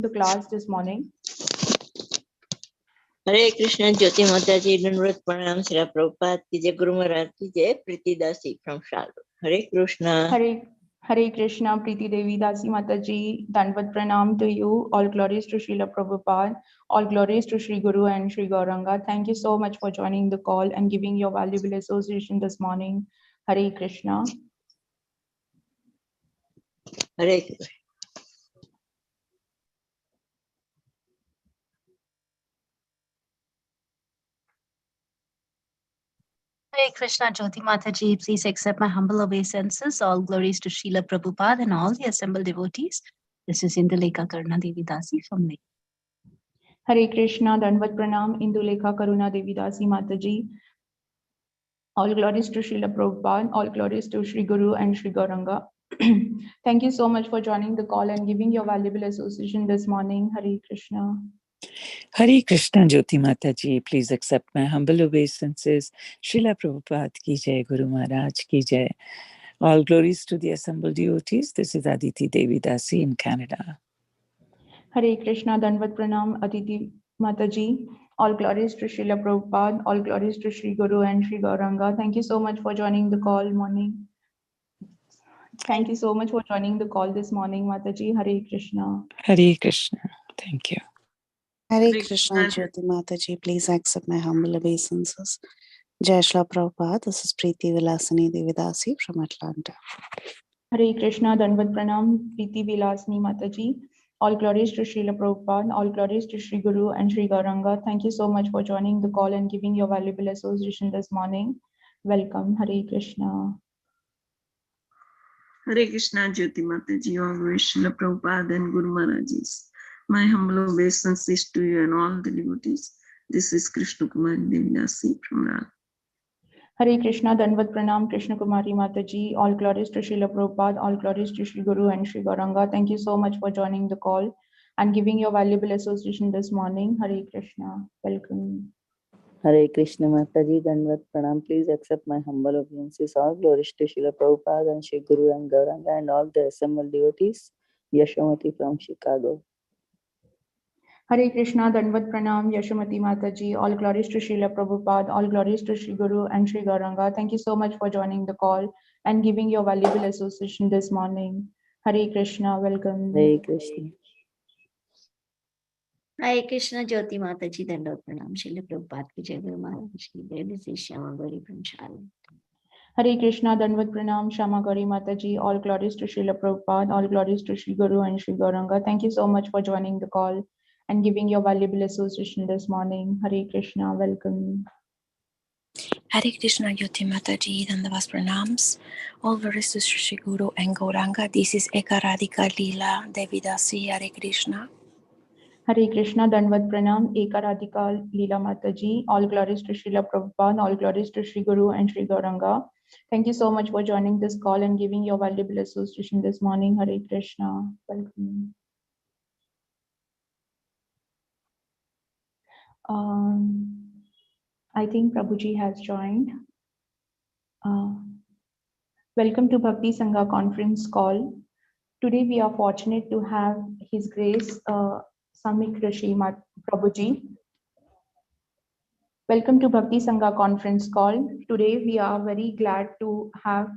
the class this morning. Hare Krishna, Jyoti Mataji, Dandavat Pranam, Srila Prabhupada ki jai, Guru Maharaj ki jai, Preeti Dasi from Charlotte. Hare Krishna. Hare Krishna, Preeti Devi Dasi Mataji, Dandavat Pranam to you. All glories to Srila Prabhupada. All glories to Sri Guru and Sri Gauranga. Thank you so much for joining the call and giving your valuable association this morning. Hare Krishna. Hare Krishna. Hare Krishna, Jyoti Mataji, please accept my humble obeisances. All glories to Srila Prabhupada and all the assembled devotees. This is Indulekha Karuna Devi Dasi from Lake. Hare Krishna, Dandavat Pranam, Indulekha Karuna Devi Dasi Mataji. All glories to Srila Prabhupada, all glories to Sri Guru and Sri Gauranga. Thank you so much for joining the call and giving your valuable association this morning. Hare Krishna. Hare Krishna, Jyoti Mataji, please accept my humble obeisances. Srila Prabhupada ki jai, Guru Maharaj ki jai. All glories to the assembled devotees. This is Aditi Devi Dasi in Canada. Hare Krishna, Dandavat Pranam, Aditi Mataji. All glories to Srila Prabhupada, all glories to Sri Guru and Sri Gauranga. Thank you so much for joining the call morning. Thank you so much for joining the call this morning, Mataji. Hare Krishna. Hare Krishna. Thank you. Hare Krishna, Jyoti Mataji, please accept my humble obeisances. Jai Shri Prabhupada, this is Preeti Vilasani Devidasi from Atlanta. Hare Krishna, Dandavat Pranam, Preeti Vilasani Mataji. All glories to Srila Prabhupada, all glories to Sri Guru and Sri Gauranga. Thank you so much for joining the call and giving your valuable association this morning. Welcome, Hare Krishna. Hare Krishna, Jyoti Mataji, all glories to Srila Prabhupada and Guru Maharajis. My humble obeisances to you and all the devotees. This is Krishna Kumari Devidasi from Raj. Hare Krishna, Dandavat Pranam, Krishna Kumari Mataji. All glories to Srila Prabhupada, all glories to Sri Guru and Sri Gauranga. Thank you so much for joining the call and giving your valuable association this morning. Hare Krishna. Welcome. Hare Krishna Mataji, Dandavat Pranam. Please accept my humble obeisances. All glories to Srila Prabhupada and Sri Guru and Gauranga and all the assembled devotees. Yashamati from Chicago. Hare Krishna, Dandavat Pranam, Yashamati Mataji. All glories to Srila Prabhupada, all glories to Sri Guru and Sri Gauranga. Thank you so much for joining the call and giving your valuable association this morning. Hare Krishna, welcome. Hare Krishna. Hare Krishna, Jyoti Mataji, Dandavat Pranam, Srila Prabhupada ki jai, Guru Maharaj ki jai. This is Shyama Gauri from Charlotte. Hare Krishna, Dandavat Pranam, Shama Gauri Mataji. All glories to Srila Prabhupada, all glories to Sri Guru and Sri Gauranga. Thank you so much for joining the call and giving your valuable association this morning. Hare Krishna, welcome. Hare Krishna, Jyoti Mataji, Dandavat Pranams. All glories to Sri Guru and Gauranga. This is Eka Radhika Leela Devidasi. Hare Krishna. Hare Krishna, Dandavat Pranam, Eka Radhika Leela Mataji. All glories to Srila Prabhupada, all glories to Sri Guru and Sri Gauranga. Thank you so much for joining this call and giving your valuable association this morning. Hare Krishna, welcome. I think Prabhuji has joined. Welcome to Bhakti Sangha conference call. Today we are fortunate to have His Grace Samik Rishi Prabhuji. Welcome to Bhakti Sangha conference call. Today we are very glad to have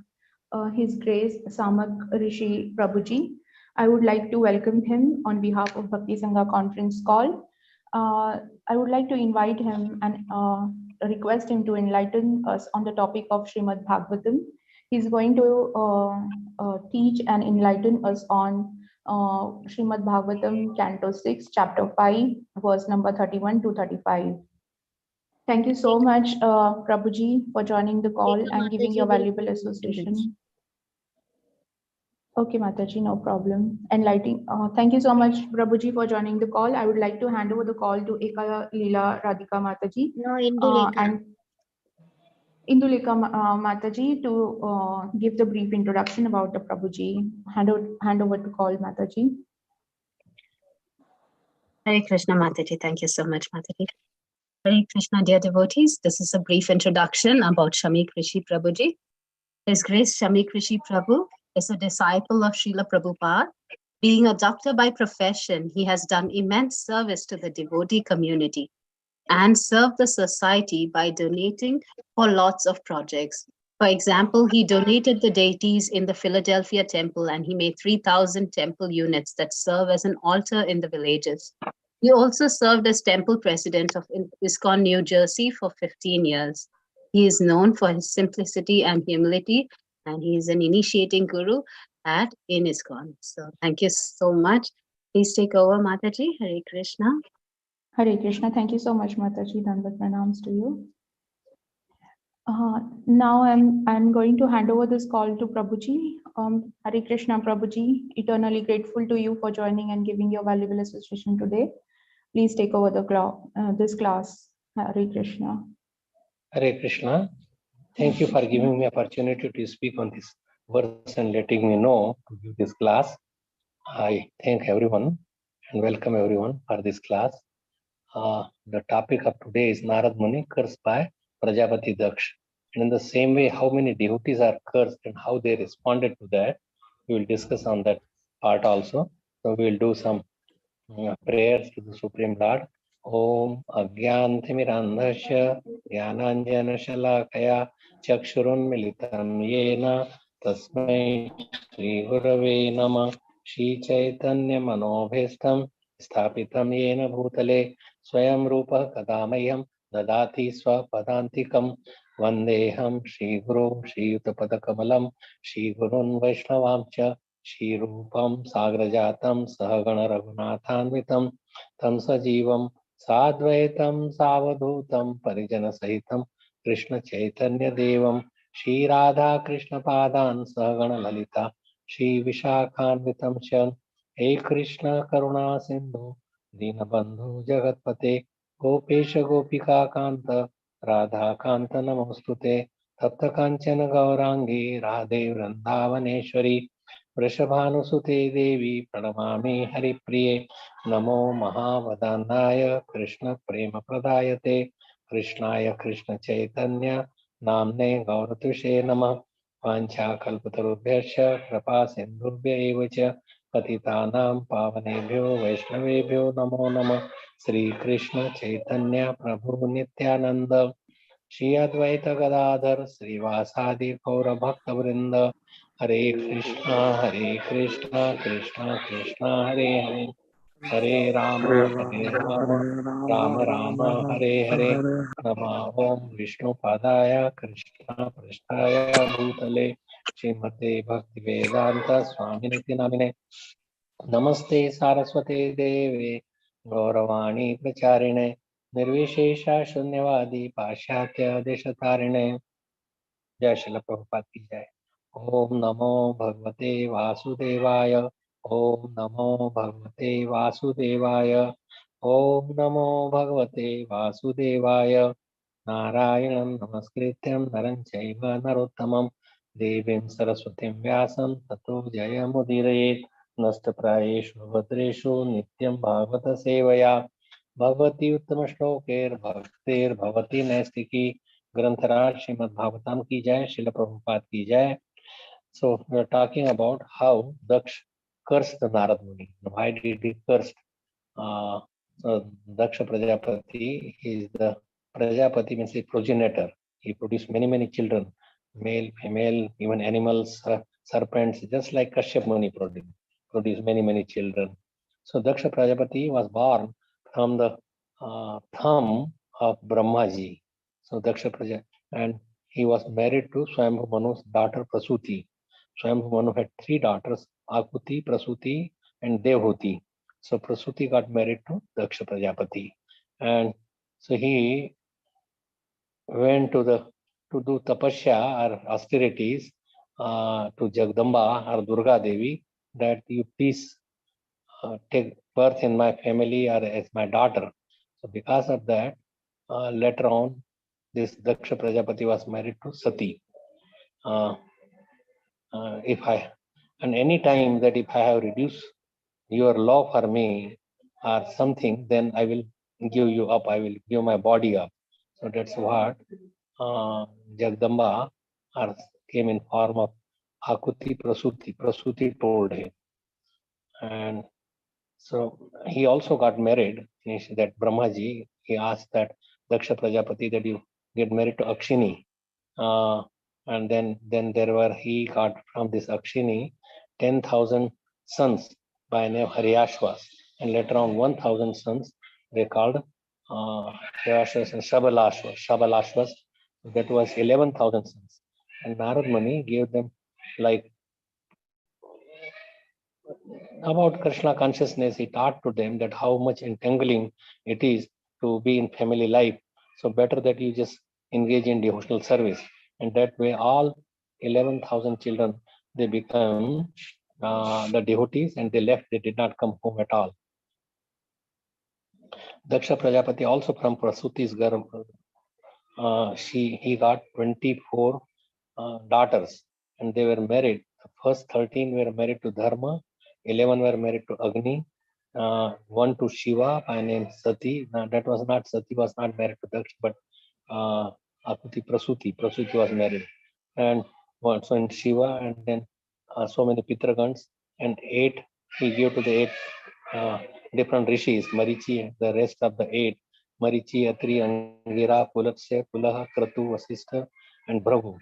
His Grace Samik Rishi Prabhuji. I would like to welcome him on behalf of Bhakti Sangha conference call. I would like to invite him and request him to enlighten us on the topic of Srimad Bhagavatam. He's going to teach and enlighten us on Srimad Bhagavatam, Canto 6, Chapter 5, verse number 31 to 35. Thank you so much, Prabhuji, for joining the call and giving your valuable association. Okay, Mataji, no problem. Enlightening. Thank you so much, Prabhuji, for joining the call. I would like to hand over the call to Eka Leela Radhika Mataji. No, Indulekha. And Indulekha Mataji to give the brief introduction about the Prabhuji. Hand over to call, Mataji. Hare Krishna, Mataji. Thank you so much, Mataji. Hare Krishna, dear devotees. This is a brief introduction about Samik Rishi Prabhuji. His Grace Samik Rishi Prabhu is a disciple of Srila Prabhupada Being a doctor by profession, he has done immense service to the devotee community and served the society by donating for lots of projects. For example, he donated the deities in the Philadelphia temple and he made 3,000 temple units that serve as an altar in the villages. He also served as temple president of ISKCON New Jersey for 15 years. He is known for his simplicity and humility, and he is an initiating guru in ISKCON. So thank you so much. Please take over, Mataji. Hare Krishna. Hare Krishna. Thank you so much, Mataji. Dandavat pranams to you. Now I'm going to hand over this call to Prabhuji. Hare Krishna, Prabhuji. Eternally grateful to you for joining and giving your valuable association today. Please take over this class. Hare Krishna. Hare Krishna. Thank you for giving me opportunity to speak on this verse and letting me know to give this class. I thank everyone and welcome everyone for this class. The topic of today is Narad Muni cursed by Prajapati Daksh. And in the same way, how many devotees are cursed and how they responded to that, we will discuss on that part also. So we will do some prayers to the Supreme Lord. Om Agyantimirandhasya Jnananjana Shalakaya Chakshurunmilitam Yena Tasmai Shri Gurave Namah Shri Chaitanya Manobhestam Sthapitam Yena Bhutale Swayam Rupa Kadamayam Dadati Swapadantikam Vandeham Shri Guru Shri Yutapadakamalam Shri Gurun Vaishnavamcha Shri Rupam Sagrajatam Sahagana Raghunathanvitam Tam Sajivam Sadvaitam Savadhutam Parijana Sahitam Krishna Chaitanya Devam Shri Radha Krishna Padan Sahagana Lalita Shri Vishakhanvitam Shan He Krishna Karuna Sindhu Dinabandhu Jagatpate Gopesha Gopika Kanta Radha Kanta Namostute Tapta Kanchana Gaurangi Radhe Vrindavaneshwari वृषभानुसुते देवी प्रणमामि हरिप्रिये नमो महावदनाय कृष्ण प्रेम प्रदायते कृष्णाय कृष्ण चैतन्य नाम्ने गौरतुषे नमः वाञ्छाकल्पतरुभ्यश्च कृपा सिन्धुभ्य एव च पतितानां पावनेभ्यो वैष्णवेभ्यो नमो नमः श्री कृष्ण चैतन्य प्रभु नित्यानंद श्री अद्वैत गदाधर श्रीवासादि गौर भक्त वृंद हरे कृष्णा कृष्णा कृष्णा हरे हरे हरे राम राम राम हरे हरे नमः ओम विष्णु पादाय कृष्ण पृष्ठाय भूतले श्रीमते भक्ति वेदांत स्वामिनिति नामिने नमस्ते सारस्वते देवे गौरवाणी प्रचारिणे निर्विशेषा शून्यवादी पाश्चात्य देशतारिणे जय श्रील प्रभुपाद की जय। ओम नमो भगवते वासुदेवाय ओम नमो भगवते वासुदेवाय ओम नमो भगवते वासुदेवाय नारायणं नमस्कृत्यं नरं चैव नरोत्तमं देवीं सरस्वतीं व्यासं ततो जयमुदीरयेत् नष्टप्रायेषु भद्रेषु नित्यं भागवत सेवया भगवती उत्तम श्लोकैर्भक्तिर्भवती नैष्टिकी ग्रंथराज श्रीमद् भागवतम की जय श्रील प्रभुपाद की जय। So we are talking about how Daksh cursed the Narad Muni. Why did he curse? So Daksha Prajapati is the Prajapati means a progenitor. He produced many children, male, female, even animals, serpents, just like Kashyap Muni produced many children. So Daksha Prajapati was born from the thumb of Brahmaji. So Daksha Prajapati, and he was married to Swayambhu Manu's daughter Prasuti. Swayambhu Manu had 3 daughters, Akuti, Prasuti, and Devhuti. So Prasuti got married to Daksha Prajapati, and so he went to do tapasya or austerities to Jagdamba or Durga Devi, that you please take birth in my family or as my daughter. So because of that, later on, this Daksha Prajapati was married to Sati. And any time that if I have reduced your love for me or something, then I will give you up. I will give my body up. So that's what Jagdamba came in form of Akuti Prasuti. Prasuti told him. And so he also got married. That Brahmaji, he asked that Daksha Prajapati that you get married to Akshini. And then he got from this Akshini 10,000 sons by name Haryashvas, and later on 1,000 sons they called Haryashvas and Shabalashvas. That was 11,000 sons. And Narad Muni gave them like about Krishna consciousness. He taught to them that how much entangling it is to be in family life. So better that you just engage in devotional service, and that way all 11,000 children they become the devotees, and they left. They did not come home at all. Daksha Prajapati also from Prasuti's garb. He got 24 daughters, and they were married. The first 13 were married to Dharma, 11 were married to Agni, one to Shiva by name Sati. That was not Sati, was not married to Daksha, but Akuti Prasuti. Prasuti was married, and one so in Shiva, and then so many Pitragans, and 8 he gave to the 8 different rishis, Marichi, and the rest of the 8. Marichi, Atri, Angira, Pulaksha, Pulaha, Kratu, Vasistha, and Prabhu.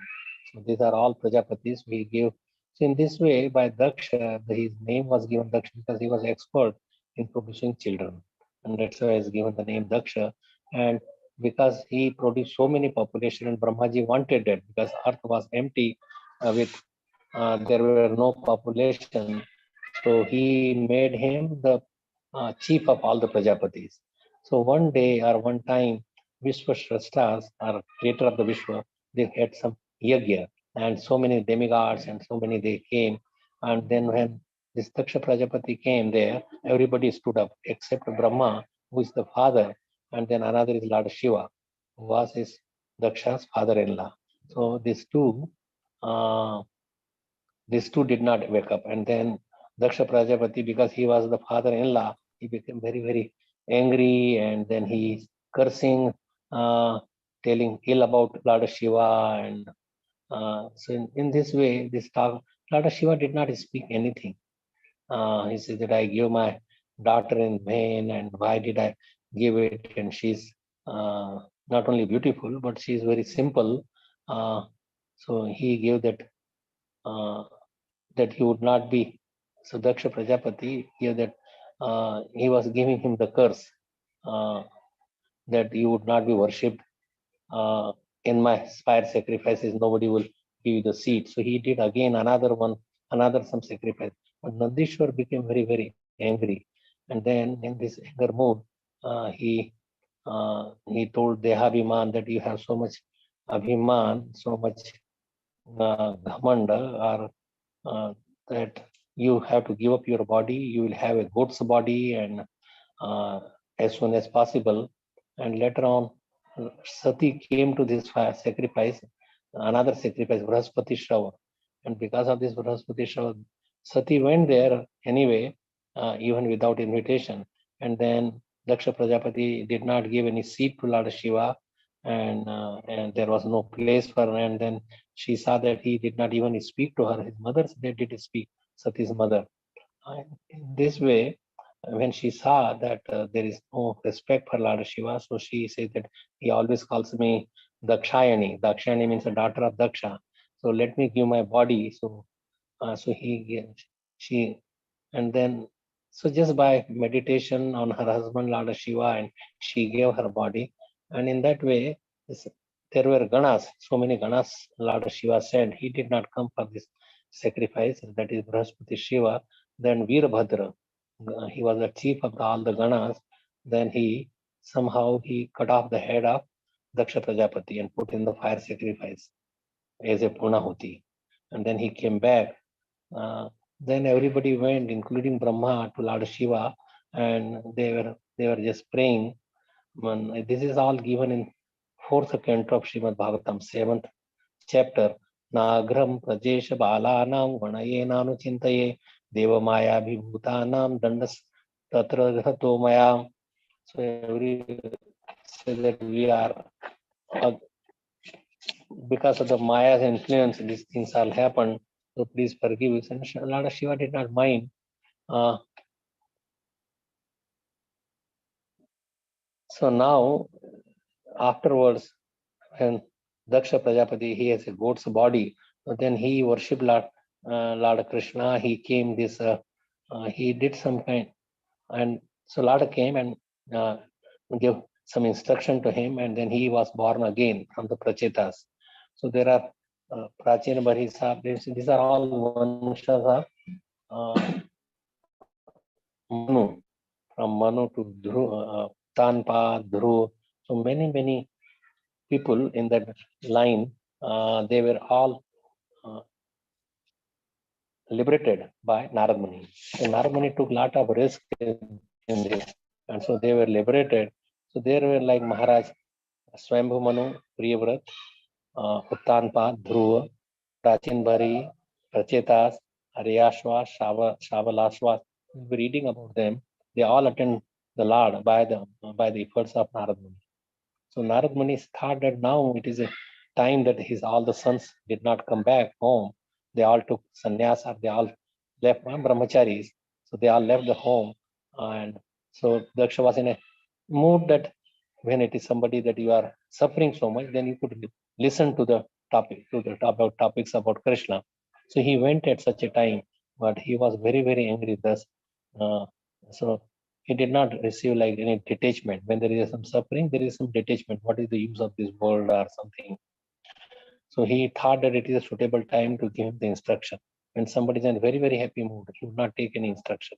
So these are all Prajapatis we give. So in this way, by Daksha, his name was given Daksha because he was expert in producing children. And that's why he's given the name Daksha. And because he produced so many population, and Brahmaji wanted that because earth was empty there were no population. So he made him the chief of all the Prajapatis. So one day or one time, Vishwashrastas, or creator of the Vishwa, they had some yagya, and so many demigods and so many they came. And then when this Daksha Prajapati came there, everybody stood up except Brahma, who is the father, and then another is Lord Shiva, who was his Daksha's father-in-law. So these two did not wake up. And then Daksha Prajapati, because he was the father-in-law, he became very, very angry, and then he cursing, telling ill about Lord Shiva. And so in this way, this talk, Lord Shiva did not speak anything. He said that I give my daughter in vain, and why did I give it? And she's not only beautiful, but she's very simple. So he gave that he would not be. So Daksha Prajapati here that he was giving him the curse that you would not be worshipped in my fire sacrifices. Nobody will give you the seed. So he did again another some sacrifice. But Nandishwar became very, very angry, and then in this anger mood, he told Dehabhiman that you have so much abhiman, so much ghamanda, or that you have to give up your body. You will have a goat's body, and as soon as possible. And later on, Sati came to this sacrifice, another sacrifice, Vrahaspati Shravan. And because of this Vrahaspati Shravan, Sati went there anyway, even without invitation. And then Daksha Prajapati did not give any seat to Lord Shiva, and there was no place for her. And then she saw that he did not even speak to her. His mother did speak, Sati's mother. In this way, when she saw that there is no respect for Lord Shiva, so she said that he always calls me Dakshayani. Dakshayani means a daughter of Daksha. So let me give my body. So she, and then so just by meditation on her husband Lord Shiva, and she gave her body, and in that way there were ganas, so many ganas Lord Shiva sent. He did not come for this sacrifice, that is Brahaspati Shiva. Then Veerbhadra, he was the chief of all the ganas. Then he somehow he cut off the head of Daksha Prajapati and put in the fire sacrifice as a Punahuti. And then he came back. Then everybody went, including Brahma, to Lord Shiva, and they were just praying. This is all given in 4th canto of Srimad Bhagavatam, 7th chapter. Nagram prajesha balanam vanayena chintaye deva maya vibhutanam dandas tatra ghato maya. So every say that we are because of the Maya's influence, these things all happened. So please forgive us. And Lord Shiva did not mind. So now, afterwards, when Daksha Prajapati, he has a goat's body, so then he worshipped Lord Krishna. He came this, he did some kind, and so Lord came and gave some instruction to him, and then he was born again from the Prachetas. So there are Prachina Bharisa, these are all vanshas of Manu, from Manu to Dhru, Tanpa, Dhru. So many people in that line, they were all liberated by Narad Muni. So Narad Muni took lot of risk in this, and so they were liberated. So there were like Maharaj Swambhu Manu, Priyavrat, Uttanpa, Dhruva, Prachin Bhari, Prachetas, Aryashva, Shavalasva. We're reading about them. They all attend the Lord by the efforts of Narad Muni. So Narad Muni thought that now it is a time that all the sons did not come back home. They all took sannyas, or they all left brahmacharis. So they all left the home. And so Daksha was in a mood that when it is somebody that you are suffering so much, then you could listen to the topics about Krishna. So he went at such a time, but he was very angry thus. So he did not receive like any detachment. When there is some suffering, there is some detachment. What is the use of this world or something? So he thought that it is a suitable time to give him the instruction. When somebody is in a very happy mood, he would not take any instruction.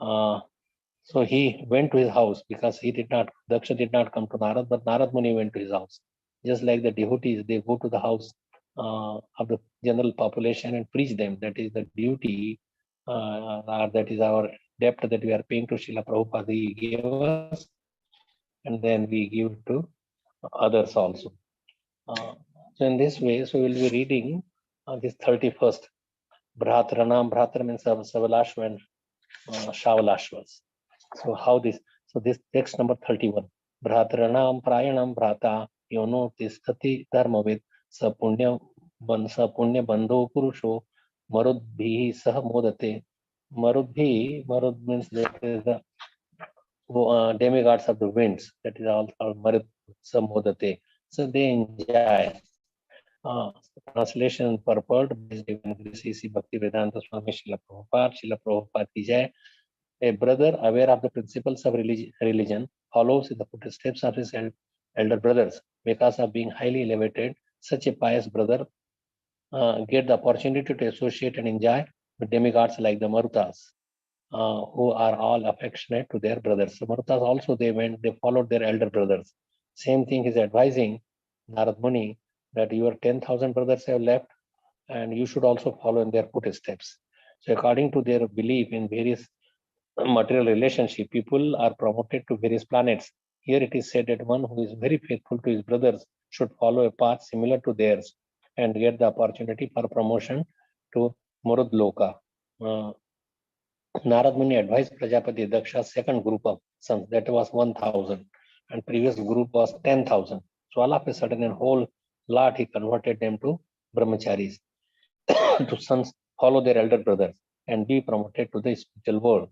So he went to his house, because Daksha did not come to Narad, but Narad Muni went to his house. Just like the devotees, they go to the house of the general population and preach them. That is the duty, or that is our debt that we are paying to Srila Prabhupada. He gave us, and then we give it to others also. So in this way, so we will be reading this 31st. Bhratranam. Bhratra means Savalashva and Shavalashvas. So how this? So this text number 31. Bhratranam prayanam bhrata yono tisthati dharmavid sa punya bandho purusho marudbhi sah modate. Marud means that is the demigods of the winds. That is all called marud sah modate. So they enjoy. Translation purport by Divine Rishi Bhakti Vedanta Swami Srila Prabhupada ki jai. A brother aware of the principles of religion follows in the footsteps of his elder brothers. Because of being highly elevated, such a pious brother get the opportunity to associate and enjoy with demigods like the Marutas, who are all affectionate to their brothers. So Marutas also, they followed their elder brothers. Same thing is advising Narad Muni that your 10,000 brothers have left, and you should also follow in their footsteps. So according to their belief in various material relationship, people are promoted to various planets. Here it is said that one who is very faithful to his brothers should follow a path similar to theirs and get the opportunity for promotion to Murud Loka. Narad Muni advised Prajapati Daksha's second group of sons, that was 1,000, and previous group was 10,000. So all of a sudden, a whole lot he converted them to brahmacharis, to sons follow their elder brothers and be promoted to the spiritual world.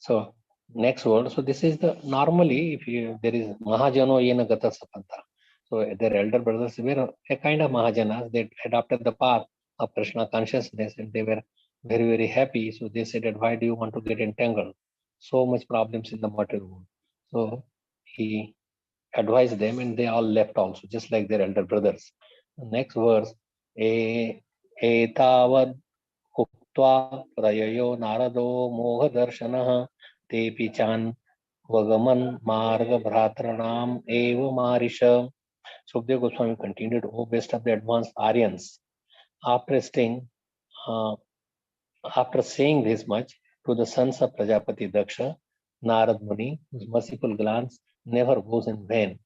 So next word. So this is the normally, if there is Mahajano Yena Gata Sapanta. So their elder brothers were a kind of Mahajanas. They adopted the path of Krishna consciousness, and they were very happy. So they said that, why do you want to get entangled? So much problems in the material world. So he advised them, and they all left also, just like their elder brothers. The next verse, etavad उक्त्वा प्रययो नारदो मोहदर्शनः तेऽपि चान् वगमन् मार्गभ्रातॄणाम् एव मारिष. Sukdev Goswami continued, O best of the advanced Aryans, after saying this much to the sons of Prajapati Daksha, Narad Muni, whose merciful glance never goes in vain,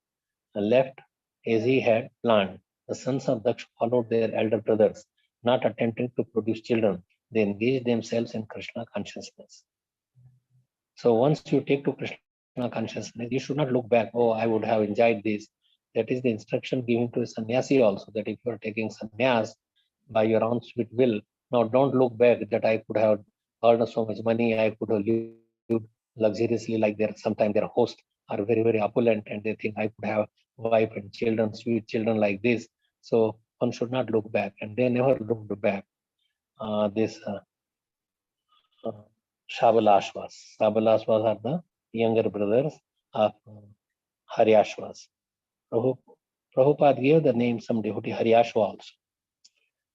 left as he had planned. The sons of Daksha followed their elder brothers, not attempting to produce children. They engage themselves in Krishna consciousness. So once you take to Krishna consciousness, you should not look back, oh, I would have enjoyed this. That is the instruction given to a sannyasi also, that if you are taking sannyas by your own sweet will, Now don't look back that I could have earned so much money, I could have lived luxuriously like sometimes their hosts are very, very opulent and they think I could have wife and children, sweet children like this. So one should not look back, and they never looked back. This Shabalashvas. Shabalashvas are the younger brothers of Haryashvas. Prabhupada gave the name some devotee Haryashva also.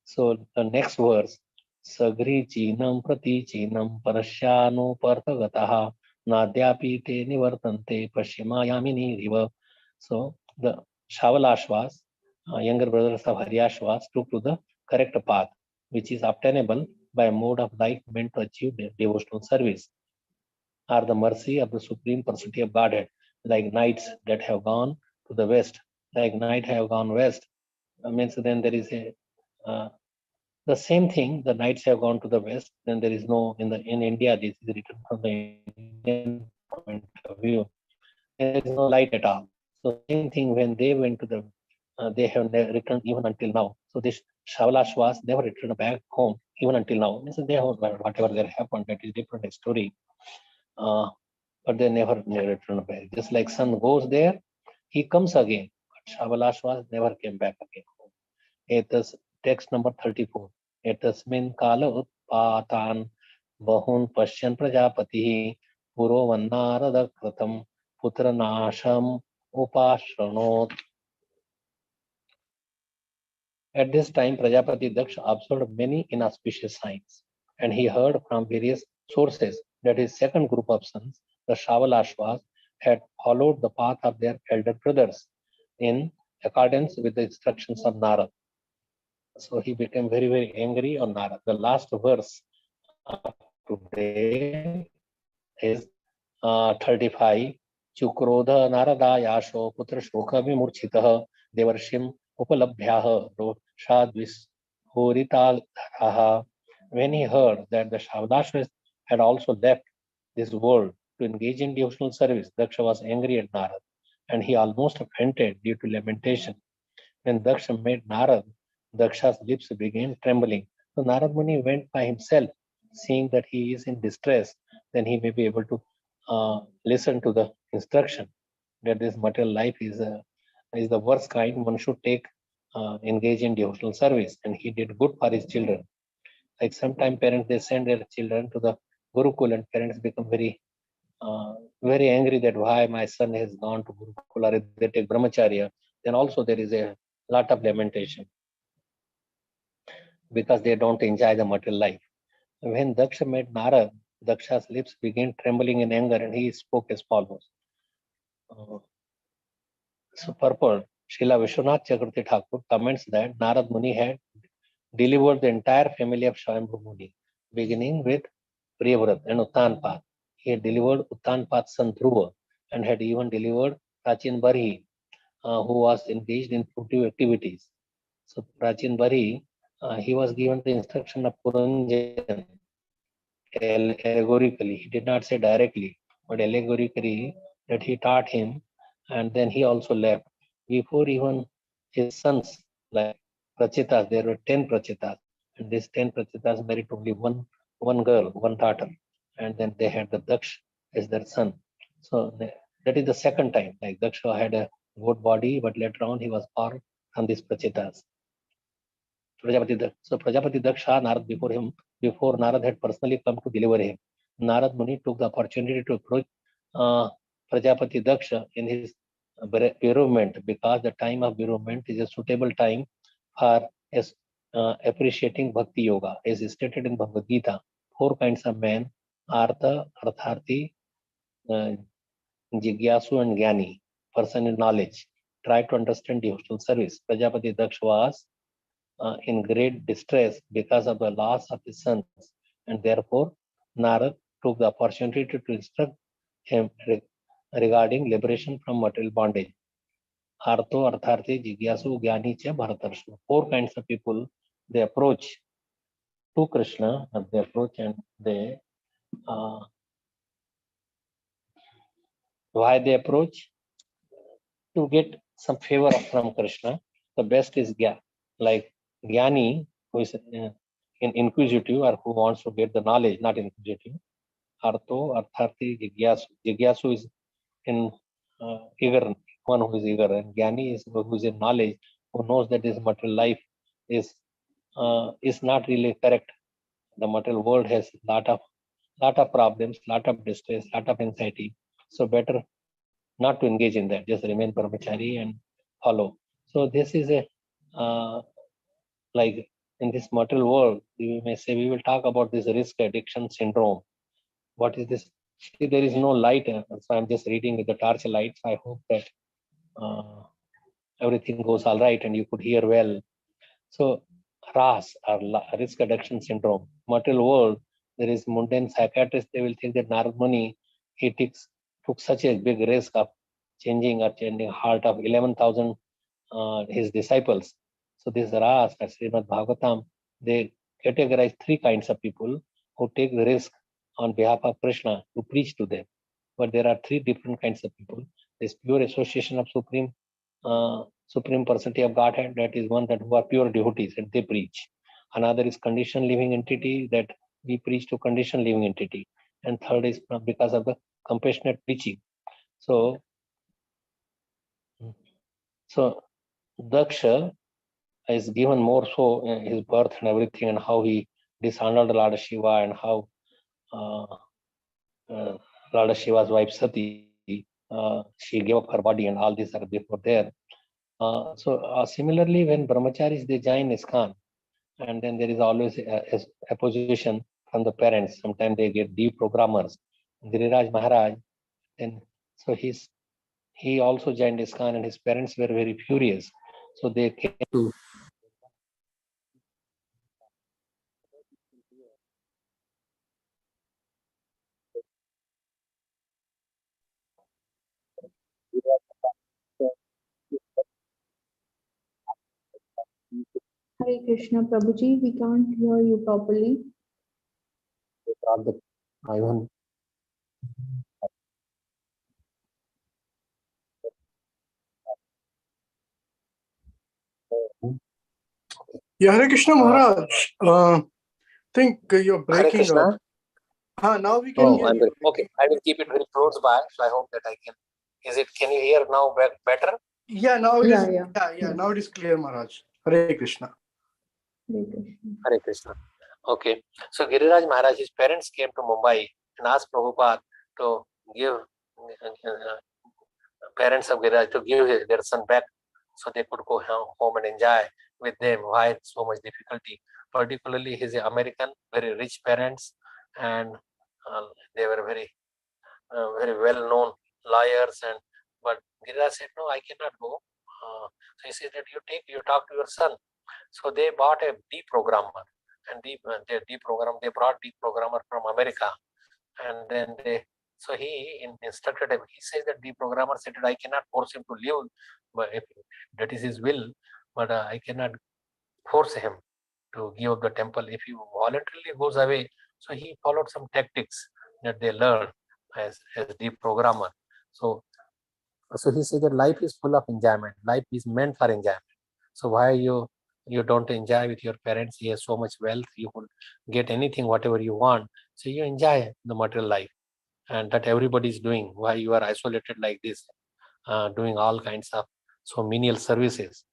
So the next verse, Sagri Chinam Prati Chinam Parashyano Partagataha Nadyapi Te Nivartante Pashimayamini Riva. So the Shavalashvas, younger brothers of Haryashvas, took to the correct path, which is obtainable by a mode of life meant to achieve devotional service, are the mercy of the Supreme Personality of Godhead, like knights that have gone to the west, like knight have gone west. Means then there is a the same thing. The knights have gone to the west. Then there is no in India. This is written from the Indian point of view. There is no light at all. So same thing when they went to the, they have never returned even until now. So this Shavalashvas never returned back home even until now. Means they have whatever there happened. That is different story. But they never returned back. Just like sun goes there, he comes again. But Shavalashvas never came back again. Etas text number 34. Etasmin kala utpatan bahun pashyan prajapati puro vannarada kratam putra nasham upashranot. At this time, Prajapati Daksha observed many inauspicious signs, and he heard from various sources that his second group of sons, the Shavalashvas, had followed the path of their elder brothers in accordance with the instructions of Narad. So he became very, very angry on Narad. The last verse of today is 35. Chukrodha Narada Yasho Putra Shokha Vimurchitah Devarshim Upalabhyah Roshadvis Horitadharaha. When he heard that the Shavdashvas had also left this world to engage in devotional service, Daksha was angry at Narad, and he almost fainted due to lamentation. When Daksha met Narad, Daksha's lips began trembling. So Narad Muni went by himself, seeing that he is in distress, then he may be able to listen to the instruction that this material life is the worst kind. One should take engage in devotional service, and he did good for his children. Like sometimes parents they send their children to the Gurukul, and parents become very very angry that why my son has gone to Gurukul, or if they take Brahmacharya, then also there is a lot of lamentation because they don't enjoy the material life. When Daksha met Narad, Daksha's lips began trembling in anger, and he spoke as follows. So purport, Srila Vishwanath Chakravarti Thakur comments that Narad Muni had delivered the entire family of Swayambhu Muni, beginning with Priyavrat and Uttanpat. He had delivered Uttanpat's son Dhruva, and had even delivered Prachin Barhi, who was engaged in fruitive activities. So Prachin Barhi, he was given the instruction of Puranjan allegorically. He did not say directly, but allegorically that he taught him, and then he also left. Before even his sons, like Prachitas, there were 10 Prachitas, and these 10 Prachitas married only one girl, one daughter, and then they had the Daksh as their son. So that is the second time. Like Daksha had a good body, but later on he was born from these Prachitas. So Prajapati Daksha, Narad before Narad had personally come to deliver him. Narad Muni took the opportunity to approach Prajapati Daksha in his bereavement, because the time of bereavement is a suitable time for appreciating Bhakti Yoga. As stated in Bhagavad Gita, 4 kinds of men: Artha, Artharthi, Jigyasu, and Jnani. Person in knowledge. Try to understand devotional service. Prajapati Daksha was in great distress because of the loss of his sons, and therefore Narad took the opportunity to instruct him regarding liberation from material bondage. Artho, Artharthi, Jigyasu, Jnani, Cha, Bharatarshu. 4 kinds of people, they approach to Krishna, and they approach and they why they approach? To get some favor from Krishna. The best is like Jnani, who is inquisitive or who wants to get the knowledge, not inquisitive. Artho, Artharthi, Jigyasu. Jigyasu is in eager, one who is eager, and Jnani is who is in knowledge, who knows that this material life is not really correct. The material world has lot of problems, lot of distress, lot of anxiety. So better not to engage in that. Just remain brahmachari and follow. So this is a like in this material world, we may say we will talk about this risk addiction syndrome. What is this? See, there is no light, so I'm just reading with the torch light. So I hope that everything goes all right and you could hear well. So RAS or risk addiction syndrome. Material world, there is mundane psychiatrists, they will think that Narad Muni, he took such a big risk of changing heart of 11,000 his disciples. So this RAS, Srimad Bhagavatam, they categorize three kinds of people who take the risk on behalf of Krishna to preach to them. But there are three different kinds of people. There's pure association of Supreme Personality of Godhead, that is one that who are pure devotees and they preach. Another is conditioned living entity, that we preach to conditioned living entity. And third is because of the compassionate preaching. So Daksha is given more so in his birth and everything, and how he dishonored Lord Shiva, and how Lord Shiva's wife Sati, she gave up her body, and all these are before there. Similarly, when brahmacharis, they join ISKCON, and then there is always opposition from the parents. Sometimes they get deprogrammers. Giriraj Maharaj, and so he also joined ISKCON, and his parents were very furious. So they came to Hare Krishna, Prabhuji, we can't hear you properly. Yeah, Hare Krishna Maharaj. Think you're breaking up. Now we can hear you. Okay, I will keep it very close by, so I hope that I can. Can you hear now better? Yeah, now it is. Yeah, now it is clear, Maharaj. Hare Krishna. Hare Krishna. Hare Krishna. Okay, so Giriraj Maharaj, his parents came to Mumbai and asked Prabhupada to give parents of Giriraj to give their son back, so they could go home and enjoy with them. Why so much difficulty? Particularly his American, very rich parents, and they were very well-known lawyers. But Giriraj said, "No, I cannot go." So he said that you talk to your son. So they bought a deprogrammer, and they brought deprogrammer from America, and then he instructed him. He says that deprogrammer said that I cannot force him to live, but if that is his will, but I cannot force him to give up the temple. If he voluntarily goes away, so he followed some tactics that they learned as deprogrammer. So he said that life is full of enjoyment. Life is meant for enjoyment. So why you don't enjoy with your parents? He has so much wealth, you could get anything, whatever you want. So you enjoy the material life, and that everybody is doing. Why you are isolated like this, doing all kinds of so menial services,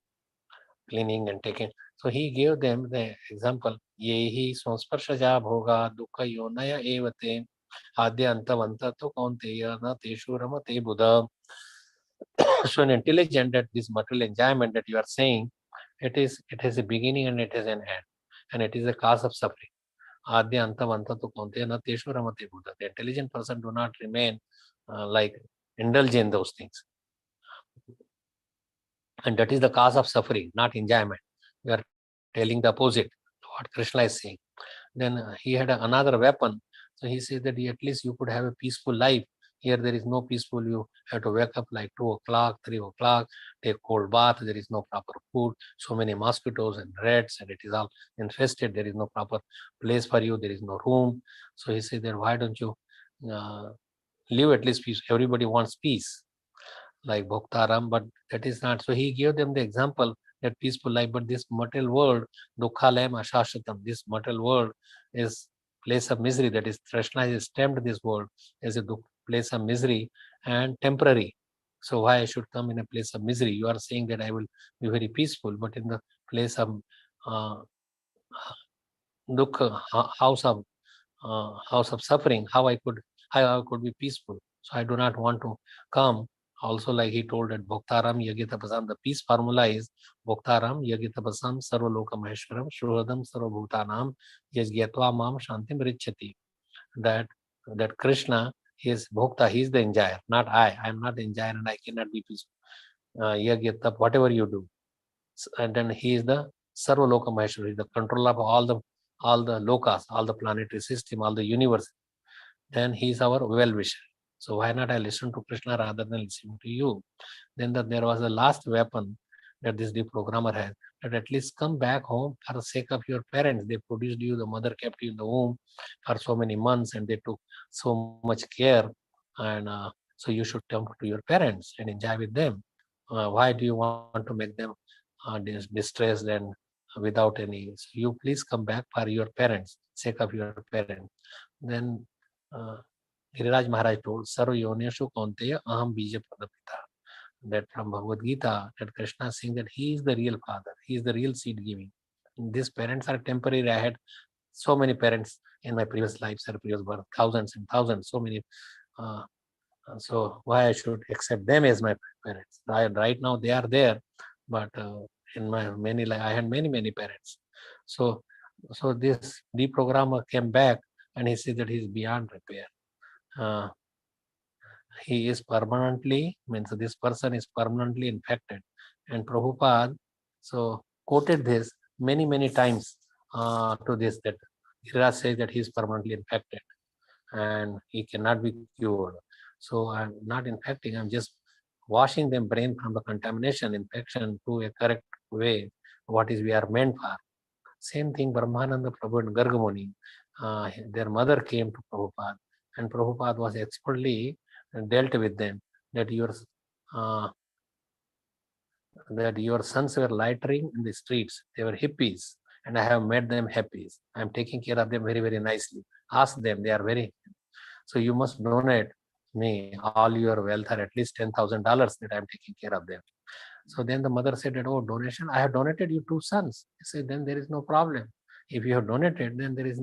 cleaning and taking. So he gave them the example. Yehi samsparshaja bhoga dukkha yonaya evate adya antavanta to kaunteya na teshu ramate buddha. So an intelligent that this material enjoyment that you are saying, it has a beginning and it has an end, and it is a cause of suffering. Adya antavanta to kaunteya na teshu ramate buddha. The intelligent person do not remain like indulge in those things. And that is the cause of suffering, not enjoyment. We are telling the opposite, what Krishna is saying. Then he had another weapon. So he said that at least you could have a peaceful life. Here there is no peaceful. You have to wake up like 2 o'clock, 3 o'clock, take cold bath. There is no proper food. So many mosquitoes and rats, and it is all infested. There is no proper place for you. There is no room. So he said that why don't you live at least peace? Everybody wants peace, like Bhoktaram, but that is not. So he gave them the example that peaceful life. But this material world, dukkhalayam ashashvatam, this material world is place of misery. That is, Krishna has stamped this world as a place of misery and temporary. So why I should come in a place of misery? You are saying that I will be very peaceful, but in the place of dukkha, house of suffering, how I could be peaceful? So I do not want to come. Also, like he told that Bhoktaram Yagitapasam, the peace formula is Bhoktaram Yagitapasam Sarvaloka Maheshwaram Shuhradam Sarvabhutanam Yajgyatva Mam Shantim Richati. That Krishna is Bhokta, he is the enjoyer, not I. I am not the enjoyer and I cannot be peaceful. Yagyatap, whatever you do. And then he is the Sarvaloka Maheshwara, he is the controller of all the lokas, all the planetary system, all the universe. Then he is our well-wisher. So why not I listen to Krishna rather than listening to you? Then there was the last weapon that this deprogrammer has, that at least come back home for the sake of your parents. They produced you, the mother kept you in the womb for so many months and they took so much care. And so you should come to your parents and enjoy with them. Why do you want to make them distressed and without any? So you please come back for your parents, sake of your parents. Then Giriraj Maharaj told, Sarva Yoneshu Kaunteya Aham Bija Pradapita. That from Bhagavad Gita, that Krishna is saying that he is the real father, he is the real seed giving. These parents are temporary. I had so many parents in my previous lives or previous birth, thousands and thousands, so many. So why I should accept them as my parents? Right now they are there, but in my many life I had many parents. So this deprogrammer came back and he said that he is beyond repair. He is permanently, means this person is permanently infected. And Prabhupada so quoted this many times to this, that Giriraj says that he is permanently infected and he cannot be cured. So I'm not infecting, I'm just washing them brain from the contamination, infection to a correct way, what is we are meant for. Same thing, Brahmananda Prabhu and Gargamuni, their mother came to Prabhupada and Prabhupada was expertly dealt with them, that your sons were loitering in the streets, they were hippies and I have made them happy. I am taking care of them very nicely. Ask them, they are very, so you must donate me all your wealth or at least $10,000 that I am taking care of them. So then the mother said that, oh, donation, I have donated you 2 sons. He said, then there is no problem. If you have donated, then there is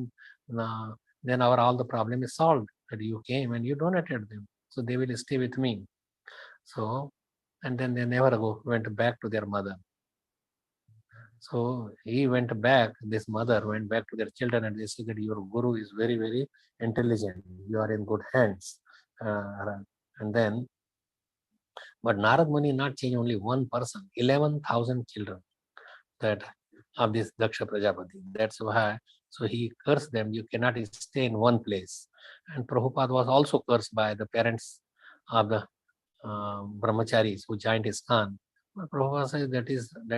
then all the problem is solved, that you came and you donated them. So they will stay with me. So, and then they never went back to their mother. So he went back, this mother went back to their children and they said that your guru is very intelligent. You are in good hands. And then, but Narad Muni not change only one person, 11,000 children that of this Daksha Prajapati. That's why, so he cursed them, you cannot stay in one place. And Prabhupada was also cursed by the parents of the brahmacharis who joined his Khan. But Prabhupada says that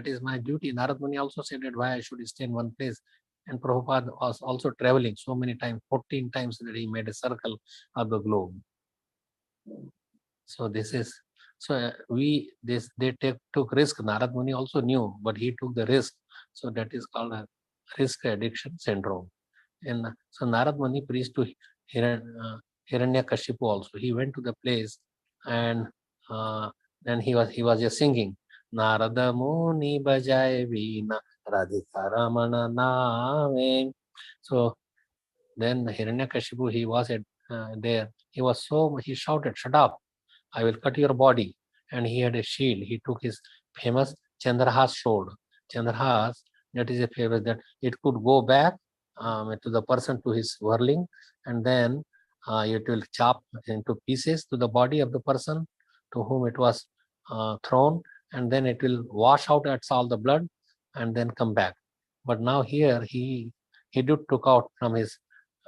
is my duty. Narad Muni also said that why I should stay in one place. And Prabhupada was also traveling so many times, 14 times that he made a circle of the globe. So this is, so they took risk. Narad Muni also knew, but he took the risk. So that is called a risk addiction syndrome. And so Narad Muni preached to Hiranyakashipu also. He went to the place and then he was just singing Narada Muni Bajai Veena Radhika Ramana Name. So then Hiranyakashipu, he was there. He shouted, shut up, I will cut your body. And he had a shield. He took his famous Chandrahas sword. Chandrahas, that is a famous, that it could go back to the person, to his whirling, and then it will chop into pieces to the body of the person to whom it was thrown, and then it will wash out all the blood and then come back. But now here he took out from his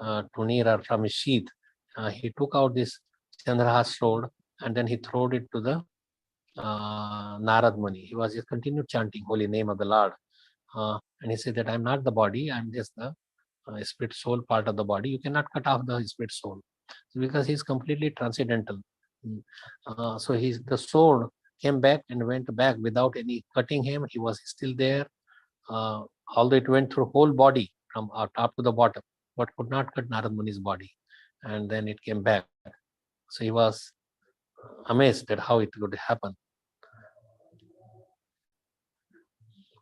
tunir or from his sheath, he took out this Chandrahas sword and then he threw it to the Narad Muni. He was just continued chanting holy name of the Lord. And he said that I'm not the body, I'm just the spirit soul part of the body. You cannot cut off the spirit soul. So because he's completely transcendental. So the sword came back and went back without any cutting him. He was still there. Although it went through whole body from top to the bottom, but could not cut Narad Muni's body. And then it came back. So he was amazed at how it could happen.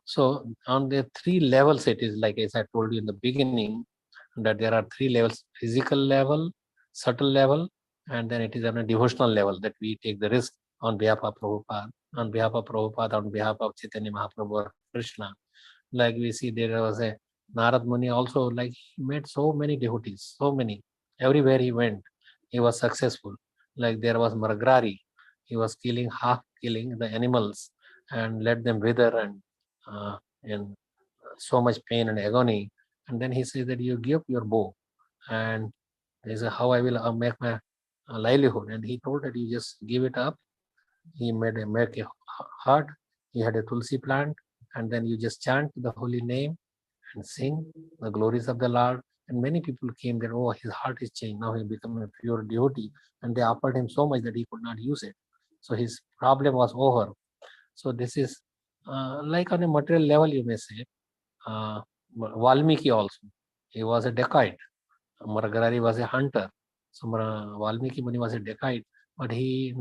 So on the 3 levels, it is like, as I told you in the beginning, that there are 3 levels: physical level, subtle level, and then it is on a devotional level that we take the risk on behalf of Prabhupada, on behalf of Chaitanya Mahaprabhu or Krishna. Like we see there was a Narad Muni also, like he made so many devotees, so many. Everywhere he went, he was successful. Like there was Margrari, he was half killing the animals and let them wither and in so much pain and agony. And then he says that you give up your bow, and he said, how I will make my livelihood. And he told that you just give it up. He make a hut. He had a tulsi plant, and then you just chant the holy name and sing the glories of the Lord. And many people came there. Oh, his heart is changed. Now he become a pure devotee. And they offered him so much that he could not use it. So his problem was over. So this is like on a material level, you may say. Valmiki also, he was a dacoit. Margarari was a hunter. So Valmiki Muni was a dacoit, but he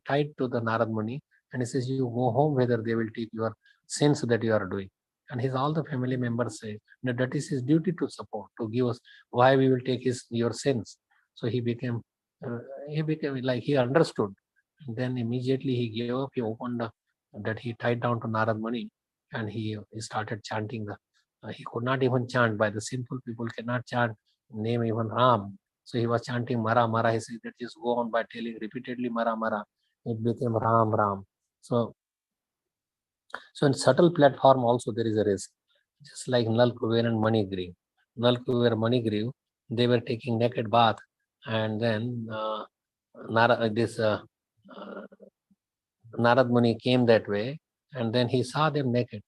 tied to the Narad Muni, and he says, you go home whether they will take your sins that you are doing. And all the family members say that is his duty to support, to give us why we will take your sins. So he became like he understood. And then immediately he gave up, he opened that he tied down to Narad Muni, and he started chanting he could not even chant. By the sinful people cannot chant name even Ram. So he was chanting Mara Mara. He said that just go on by telling repeatedly Mara Mara. It became Ram Ram. So in subtle platform also there is a risk. Just like Nal Kuber and Manigriv. Nal Kuber, Manigriv, they were taking naked bath, and then Narad Muni came that way, and then he saw them naked.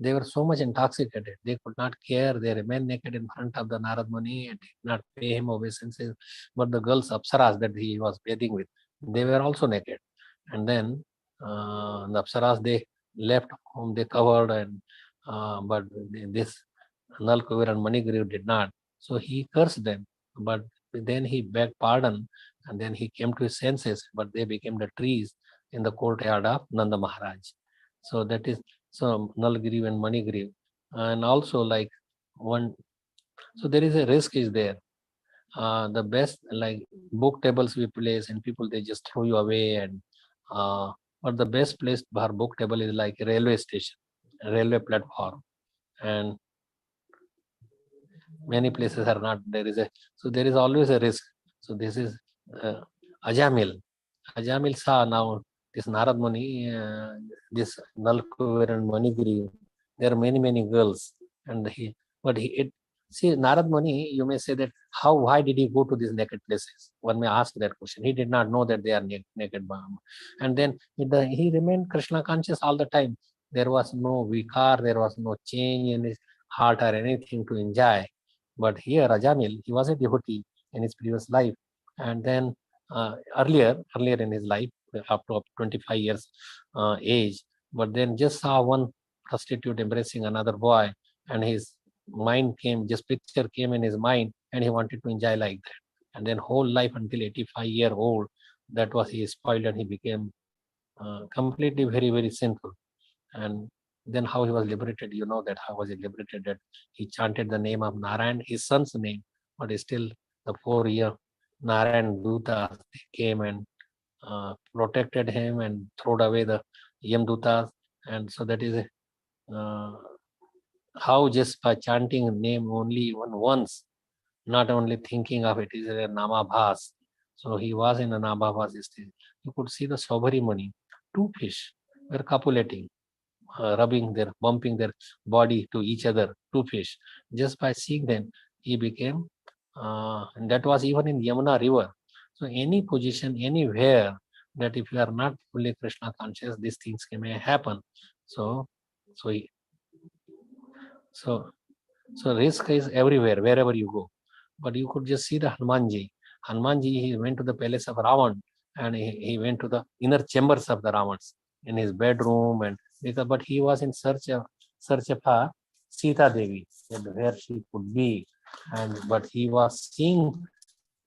They were so much intoxicated, they could not care. They remained naked in front of the Narad Muni and did not pay him obeisances. But the girls, Apsaras, that he was bathing with, they were also naked. And then the Apsaras, they left whom they covered, and but this Nal Kuber and Manigriv did not. So he cursed them, but then he begged pardon, and then he came to his senses, but they became the trees in the courtyard of Nanda Maharaj. So that is Nalgiriv and Manigriv. And also like so there is a risk is there. The best, like book tables we place and people, they just throw you away, and but the best place for book table is like a railway station, a railway platform, and many places are not. There is always a risk. So this is Ajamil. Ajamil saw now this Narad Muni, this Nalkuver and Manigiri. There are many girls, and see, Narad Muni, you may say that why did he go to these naked places? One may ask that question. He did not know that they are naked. And then he remained Krishna conscious all the time. There was no vikar, there was no change in his heart or anything to enjoy. But here, Ajamil, he was a devotee in his previous life. And then earlier in his life, up to 25 years age, but then just saw one prostitute embracing another boy, and his picture came in his mind, and he wanted to enjoy like that. And then whole life until 85-year-old, that was he spoiled, and he became completely very sinful. And then how he was liberated, you know that how was he liberated, that he chanted the name of Narayan, his son's name, but still the 4-year Narayan Dutas came and protected him and threw away the Yamdutas. And so that is how just by chanting a name only even once, not only thinking of it, is a Namabhas. So he was in a Namabhas stage. You could see the Sobhari Muni, 2 fish were copulating, bumping their body to each other, 2 fish. Just by seeing them, he became, and that was even in Yamuna river. So any position, anywhere, that if you are not fully Krishna conscious, these things may happen. So risk is everywhere, wherever you go. But you could just see the Hanumanji. He went to the palace of Ravan, and he went to the inner chambers of the Ramans in his bedroom, and but he was in search of her Sita Devi, where she could be, but he was seeing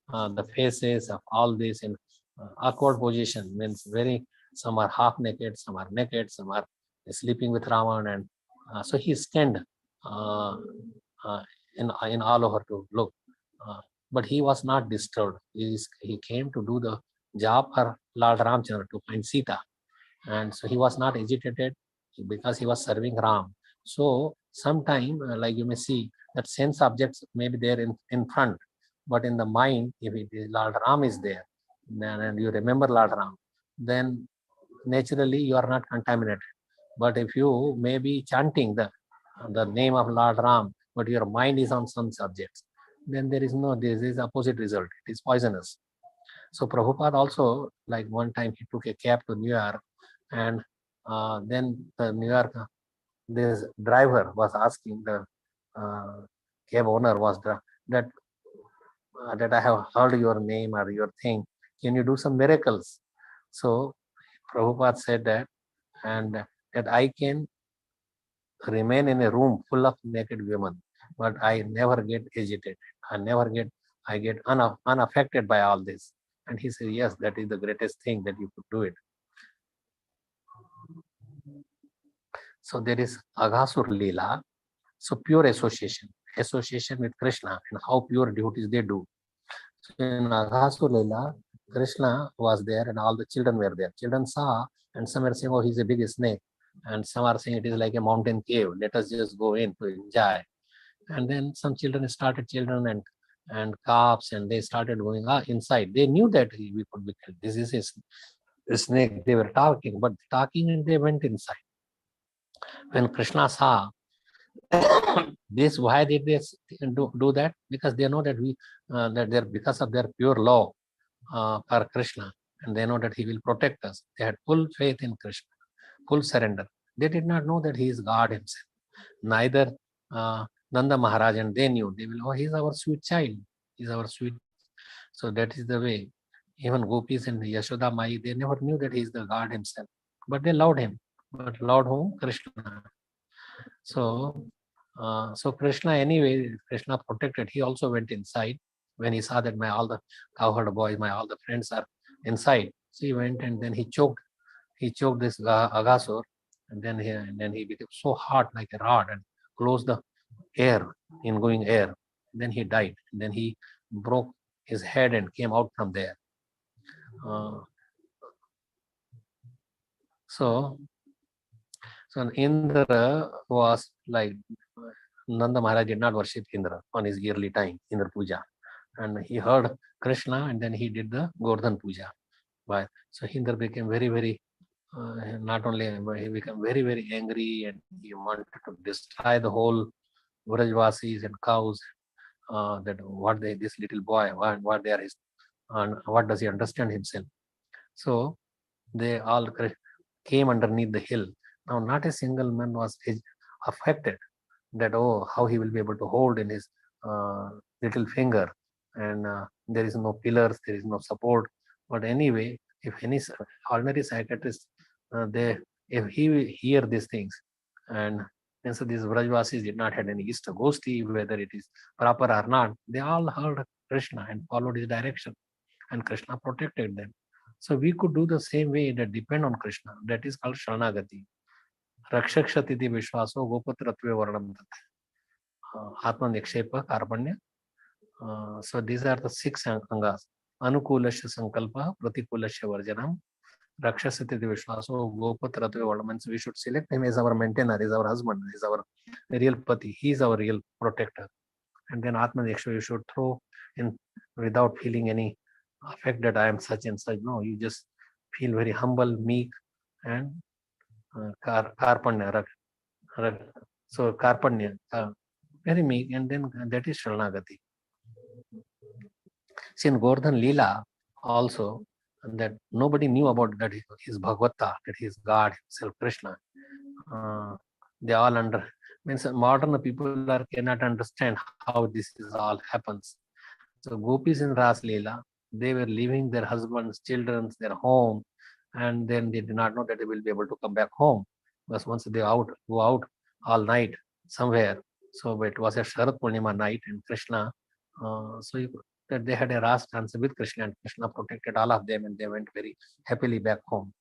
the faces of all this in awkward position, means some are half naked, some are naked, some are sleeping with Raman, and so he scanned in all over to look, but he was not disturbed. He came to do the job for Lord Ramchandra, to find Sita, and so he was not agitated because he was serving Ram. So sometime, like you may see, that sense objects may be there in front, but in the mind, if it is Lord Ram is there, then, and you remember Lord Ram, then naturally you are not contaminated. But if you may be chanting the name of Lord Ram, but your mind is on some subjects, then this is opposite result. It is poisonous. So Prabhupada also, like one time he took a cab to New York, and then the New York, this driver was asking the cab owner that I have heard your name or your thing. Can you do some miracles? So Prabhupada said that, and that I can remain in a room full of naked women, but I never get agitated. I get unaffected by all this. And he said, yes, that is the greatest thing that you could do it. So there is Aghasur Leela, so pure association with Krishna, and how pure devotees they do. So in Aghasur Leela, Krishna was there and all the children were there. Children saw, and some are saying, oh, he's a big snake. And some are saying it is like a mountain cave. Let us just go in to enjoy. And then some children and calves, and they started going inside. They knew that we could be killed. This is a snake. They were talking, and they went inside. When Krishna saw this, why did they do that? Because they know that because of their pure love for Krishna, and they know that he will protect us. They had full faith in Krishna, full surrender. They did not know that he is God himself. Neither Nanda Maharaj, and they knew. They will, oh, he is our sweet child. He is our sweet. So that is the way. Even gopis and Yashoda Mai, they never knew that he is the God himself. But they loved him. But loved whom? Krishna. So Krishna, anyway, Krishna protected. He also went inside when he saw that all the cowherd boys, all the friends are inside. So he went, and then he choked this Aghasur, and then he became so hot like a rod and closed the ingoing air. Then he died. And then he broke his head and came out from there. So Indra was like, Nanda Maharaj did not worship Indra on his yearly time, Indra Puja. And he heard Krishna, and then he did the Govardhan Puja. So Indra became very, very, not only, he became very, very angry, and he wanted to destroy the whole Vrajvasis and cows. That this little boy, what they are, and what does he understand himself? So they all came underneath the hill. Now, not a single man was affected that, oh, how he will be able to hold in his little finger, and there is no pillars, there is no support. But anyway, if any ordinary psychiatrist, if he will hear these things, and so these Vrajvasis did not have any Ishta-gosti, whether it is proper or not, they all heard Krishna and followed his direction, and Krishna protected them. So we could do the same way, that depend on Krishna. That is called Sharanagati. Rakshakshati Vishwaso Gopatratve Varnam Atma Nikshepa Karpanya. So these are the 6 angas. Anukulasya Sankalpa, Pratikulasya Varjanam, Rakshasati Vishwaso Gopatratve Varnam. Means we should select him as our maintainer, as our husband, as our real pati. He is our real protector. And then Atma Nikshepa, you should throw in without feeling any affect that I am such and such. No, you just feel very humble, meek, and Karpanya. So Karpanya, very meek, and then that is Sharanagati. See, in Govardhan Leela also, that nobody knew about that he is Bhagavata, that he is God himself, Krishna. They all means modern people cannot understand how this is all happens. So gopis in Ras Leela, they were leaving their husbands, children, their home, and then they did not know that they will be able to come back home. Because once they go out all night somewhere. So it was a Sharat Purnima night, and Krishna, that they had a rash dance with Krishna, and Krishna protected all of them, and they went very happily back home.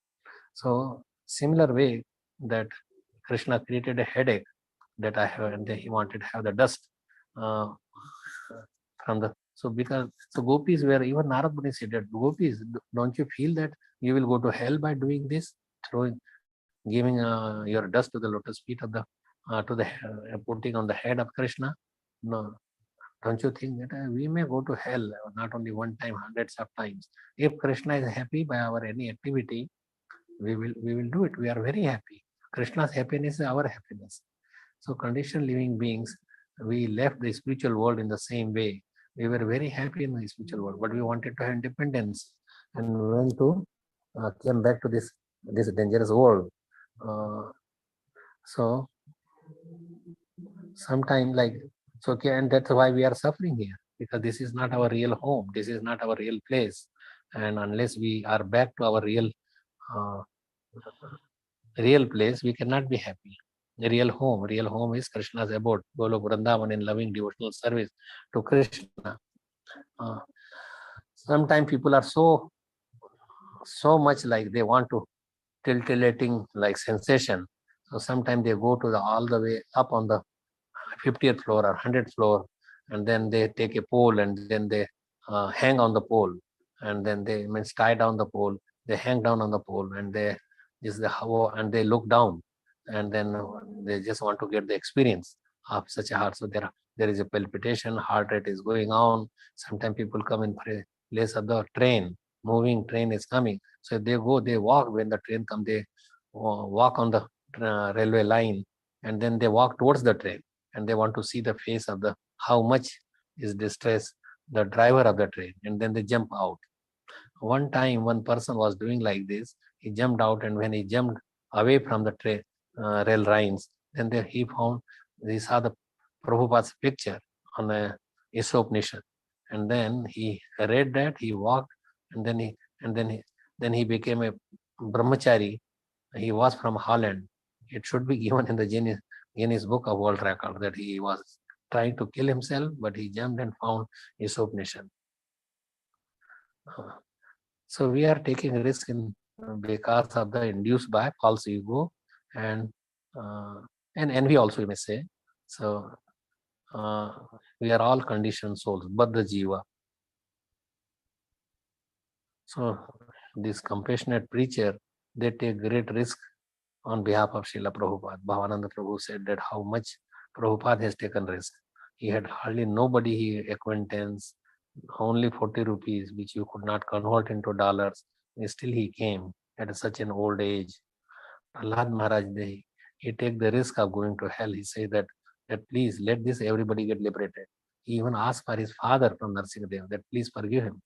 So similar way that Krishna created a headache that I have, and then he wanted to have the dust uh, from the. So because so gopis were, even Narad Muni said that, gopis, don't you feel that you will go to hell by doing this, giving your dust to the lotus feet of the putting on the head of Krishna? No, don't you think that we may go to hell not only one time, hundreds of times? If Krishna is happy by our any activity, we will do it. We are very happy. Krishna's happiness is our happiness. So conditioned living beings, we left the spiritual world in the same way. We were very happy in the spiritual world, but we wanted to have independence, and went to came back to this dangerous world. So sometime like so, okay, and that's why we are suffering here, because this is not our real home. This is not our real place, and unless we are back to our uh, real place, we cannot be happy. The real home is Krishna's abode, Golok Vrindavan, in loving devotional service to Krishna. Sometimes people are so much like they want to titillating like sensation. So sometimes they go to all the way up on the 50th floor or 100th floor, and then they take a pole, and then they hang on the pole, and then they tie down the pole, they hang down on the pole, and they and they look down, and then they just want to get the experience of such a heart. So there is a palpitation, heart rate is going on. Sometimes people come in place of the train, moving train is coming. So they walk. When the train comes, they walk on the railway line, and then they walk towards the train, and they want to see the face of the how much is distress the driver of the train, and then they jump out. One time one person was doing like this. He jumped out, and when he jumped away from the train rail lines, then he saw the Prabhupada's picture on a Isopnishan, and then he read that, he walked, and then he became a brahmachari. He was from Holland. It should be given in the Guinness Book of World Record that he was trying to kill himself, but he jumped and found Isopnishan. So we are taking a risk because of the induced by false ego and envy also, you may say. So we are all conditioned souls, but the jiva. So this compassionate preacher, they take great risk on behalf of Srila Prabhupada. Bhavananda Prabhu said that how much Prabhupada has taken risk. He had hardly nobody he acquaintance, only 40 rupees, which you could not convert into dollars. Still he came at such an old age. Prahlad Maharaj, he take the risk of going to hell. He said that please let this everybody get liberated. He even asked for his father from Narsingadev that please forgive him.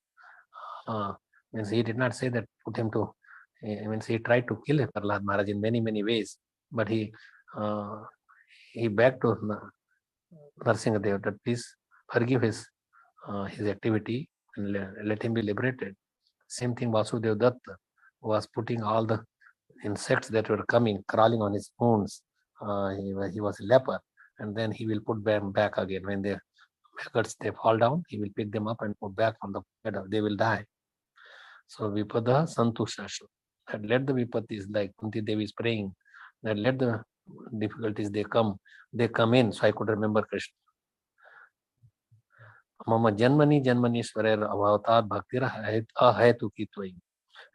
Means he did not say that put him to, means he tried to kill Prahlad Maharaj in many ways, but he begged to Narsingadev that please forgive his activity and let him be liberated. Same thing Vasudev Datta was putting all the insects that were coming, crawling on his wounds. He was a leper, and then he will put them back again. When the maggots they fall down, he will pick them up and put back on the bed. They will die. So Vipada Santushashu. And let the vipatis, like Kunti Devi is praying, that let the difficulties they come in. So I could remember Krishna. Mama Janmani Swarer Avatar Bhaktira Ahetu Kitwai.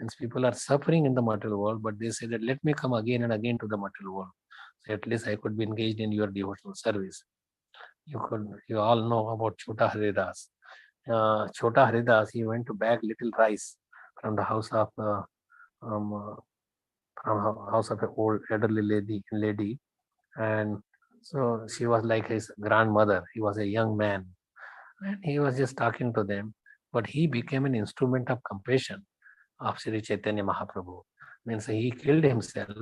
And people are suffering in the material world, but they say that let me come again and again to the material world. So at least I could be engaged in your devotional service. You all know about Chota Haridas. Chota Haridas, he went to bag little rice from the house of an old elderly lady, and so she was like his grandmother. He was a young man, and he was just talking to them, but he became an instrument of compassion of Sri Chaitanya Mahaprabhu. Means he killed himself,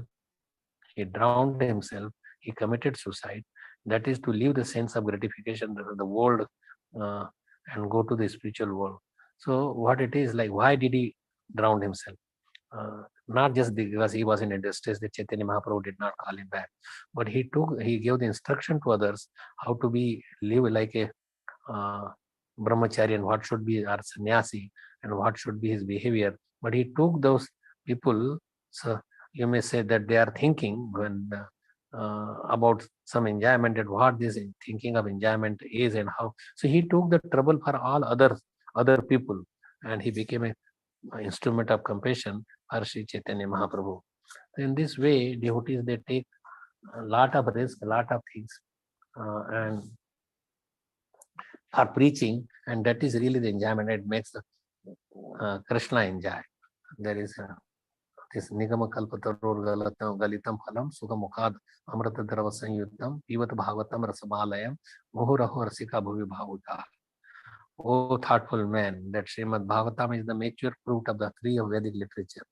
he drowned himself, he committed suicide. That is to leave the sense of gratification of the world and go to the spiritual world. So what it is like, why did he drown himself? Not just because he was in distress, that Chaitanya Mahaprabhu did not call him back, but he gave the instruction to others how to live like a brahmachari, and what should be our sannyasi, and what should be his behavior. But he took those people, so you may say that they are thinking when about some enjoyment, and what this thinking of enjoyment is and how. So he took the trouble for all other people, and he became an instrument of compassion for Sri Chaitanya Mahaprabhu. In this way, devotees, they take a lot of risk, a lot of things, and are preaching, and that is really the enjoyment. It makes Krishna enjoy. There is this Nigama Kalpatarur Galitam Phalam Sugamukad Amrata Drava Sanyutam Pivat Bhagavatam Rasamalayam Muhuraho Rasika Bhuvi Bhavuta. O thoughtful man, that Srimad Bhagavatam is the mature fruit of the tree of Vedic literature.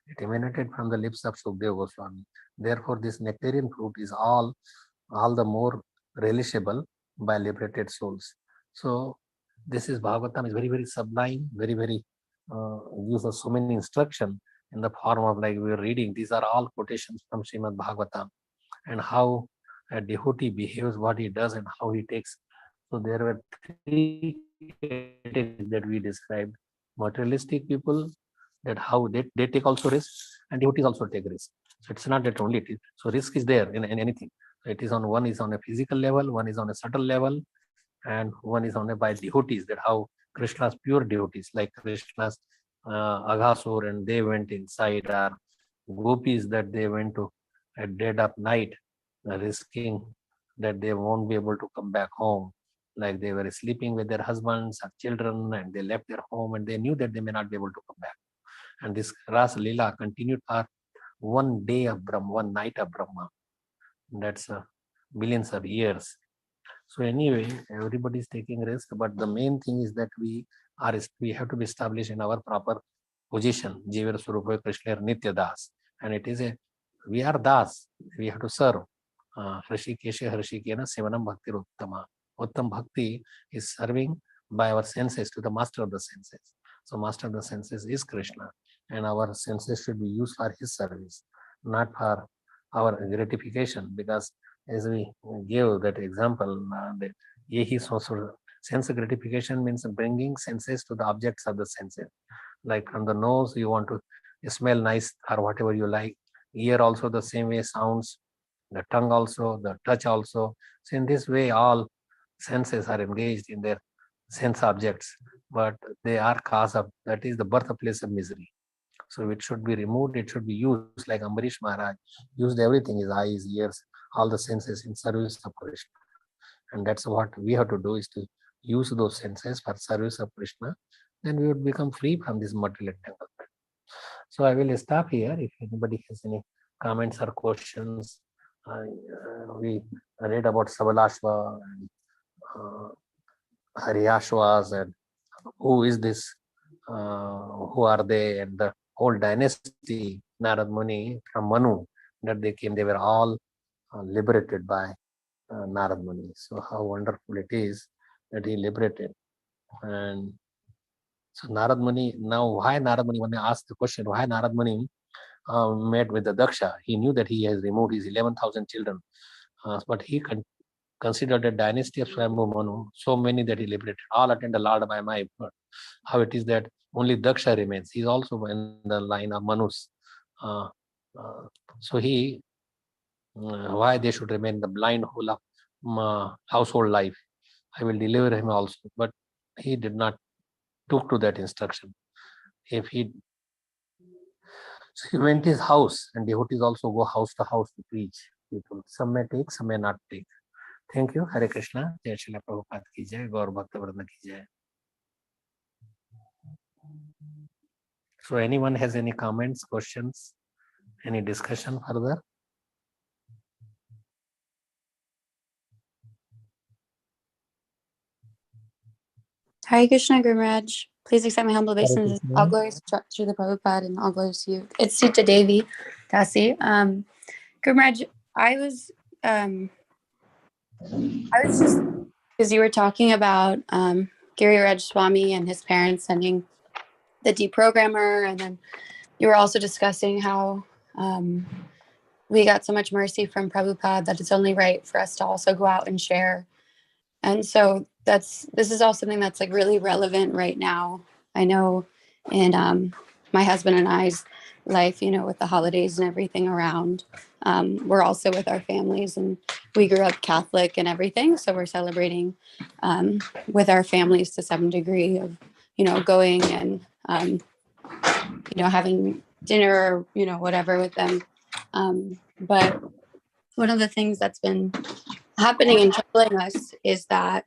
It emanated from the lips of Sukadeva Goswami. Therefore, this nectarian fruit is all the more relishable by liberated souls. So, this is Bhagavatam is very, very sublime, very, very gives us so many instruction in the form of like we are reading. These are all quotations from Srimad Bhagavatam, and how a devotee behaves, what he does, and how he takes. So there were three categories that we described: materialistic people, that how they take also risks, and devotees also take risks. So it's not that only it is. So risk is there in anything. It is on one is on a physical level, one is on a subtle level, and one is on a by devotees. That how Krishna's pure devotees, like Krishna's Aghasur, and they went inside, or gopis that they went to at dead of night, risking that they won't be able to come back home. Like they were sleeping with their husbands or children, and they left their home, and they knew that they may not be able to come back. And this Ras Leela continued for one day of Brahma, one night of Brahma. That's billions of years. So anyway, everybody is taking risk, but the main thing is that we have to be established in our proper position. Jivar Surupa Krishna Nitya Das, and it is we are Das. We have to serve. Hrishikesha Hrishikena Sevanam Bhakti Uttama. Uttam Bhakti is serving by our senses to the master of the senses. So master of the senses is Krishna, and our senses should be used for his service, not for our gratification. Because as we gave that example, sense gratification means bringing senses to the objects of the senses. Like from the nose, you want to smell nice or whatever you like. Ear also the same way sounds. The tongue also, the touch also. So in this way, all senses are engaged in their sense objects, but they are cause of, that is the birthplace of misery. So it should be removed, it should be used, like Ambarish Maharaj used everything, his eyes, ears, all the senses in service of Krishna. And that's what we have to do, is to use those senses for service of Krishna. Then we would become free from this material entanglement. So I will stop here. If anybody has any comments or questions, we read about Sabalashva and Haryashvas, and who is this, who are they, and the whole dynasty, Narad Muni from Manu, that they came, they were all liberated by Narad Muni. So how wonderful it is that he liberated. And so Narad Muni, now why Narad Muni, when I asked the question, why Narad Muni met with the Daksha, he knew that he has removed his 11,000 children, but he considered a dynasty of Swayambhu Manu, so many that he liberated, all attend the Lord by my word. How it is that only Daksha remains. He's also in the line of Manus. So he, why they should remain the blind whole of household life. I will deliver him also. But he did not took to that instruction. So he went to his house, and devotees also go house to house to preach people. Some may take, some may not take. Thank you. Hare Krishna. Jai Srila Prabhupada ki jai. Gaur Bhakta Vrinda ki jai. So anyone has any comments, questions, any discussion further? Hare Krishna, Gururaj. Please accept my humble obeisances. All glories to the Prabhupada and all glories to you. It's Sita Devi Dasi. Gururaj, I was just, because you were talking about Giriraj Swami and his parents sending the deprogrammer, and then you were also discussing how we got so much mercy from Prabhupada that it's only right for us to also go out and share. And so this is all something that's like really relevant right now. I know in my husband and I's life, with the holidays and everything around, we're also with our families, and we grew up Catholic and everything. So we're celebrating with our families to some degree of, going and, having dinner or, whatever with them. But one of the things that's been happening and troubling us is that,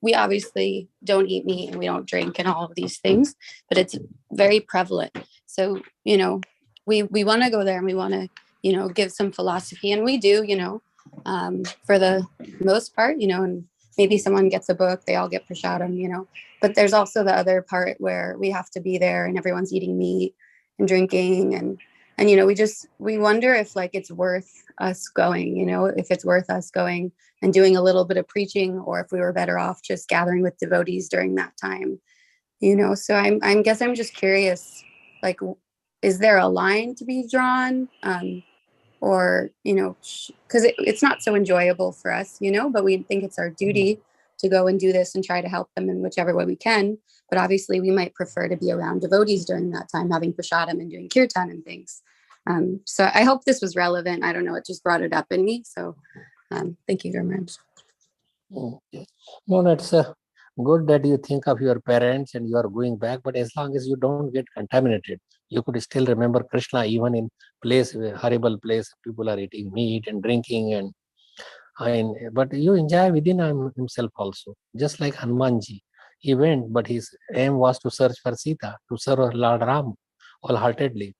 we obviously don't eat meat and we don't drink and all of these things, but it's very prevalent. So, we want to go there and we want to, give some philosophy, and we do, for the most part, and maybe someone gets a book, they all get prasadam, but there's also the other part where we have to be there and everyone's eating meat and drinking and we wonder if like it's worth us going, if it's worth us going and doing a little bit of preaching, or if we were better off just gathering with devotees during that time, so I'm just curious, like, is there a line to be drawn? Or, because it's not so enjoyable for us, but we think it's our duty to go and do this and try to help them in whichever way we can. But obviously we might prefer to be around devotees during that time, having prasadam and doing kirtan and things. So I hope this was relevant. I don't know, it just brought it up in me. So thank you very much. Okay. No, it's good that you think of your parents and you are going back, but as long as you don't get contaminated, you could still remember Krishna even in horrible place, people are eating meat and drinking, and but you enjoy within himself also. Just like Hanumanji, he went, but his aim was to search for Sita, to serve Lord Ram wholeheartedly.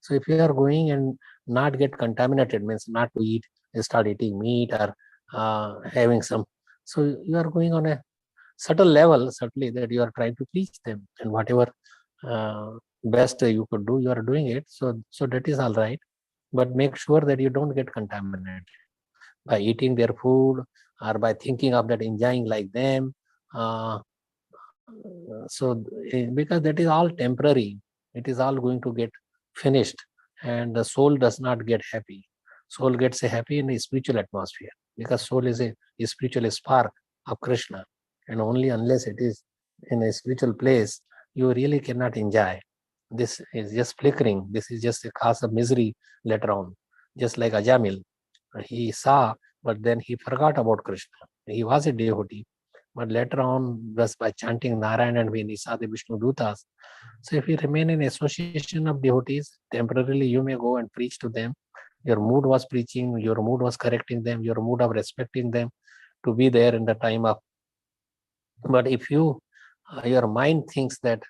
So if you are going and not get contaminated, means not to eat, start eating meat or having some, so you are going on a subtle level, certainly, that you are trying to teach them, and whatever best you could do, you are doing it. So that is all right, but make sure that you don't get contaminated by eating their food or by thinking of that, enjoying like them. Because that is all temporary, it is all going to get finished, and the soul does not get happy. Soul gets happy in a spiritual atmosphere, because soul is a spiritual spark of Krishna, and only unless it is in a spiritual place, you really cannot enjoy. This is just flickering. This is just a cause of misery later on. Just like Ajamil, he saw, but then he forgot about Krishna. He was a devotee, but later on, just by chanting Narayan and when he saw the Vishnu Dutas. So if you remain in association of devotees, temporarily you may go and preach to them. Your mood was preaching, your mood was correcting them, your mood of respecting them, to be there in the time of. But if you, your mind thinks that,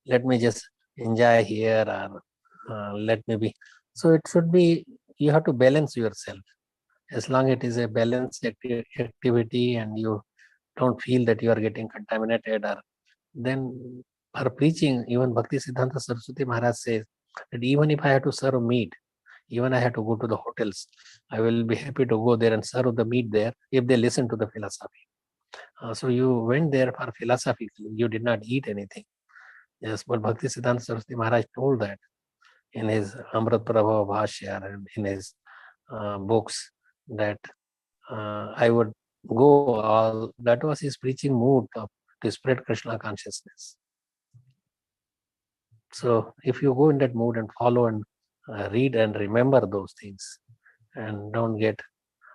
let me just enjoy here, or let me be. So it should be, you have to balance yourself. As long as it is a balanced activity and you don't feel that you are getting contaminated, or then for preaching, even Bhakti Siddhanta Saraswati Maharaj says that even if I have to serve meat, even I have to go to the hotels, I will be happy to go there and serve the meat there if they listen to the philosophy. So you went there for philosophy, you did not eat anything. Yes, but Bhakti Siddhanta Saraswati Maharaj told that in his Amrit Prabha Bhashya and in his books, that I would go all, that was his preaching mood to spread Krishna consciousness. So if you go in that mood and follow and read and remember those things and don't get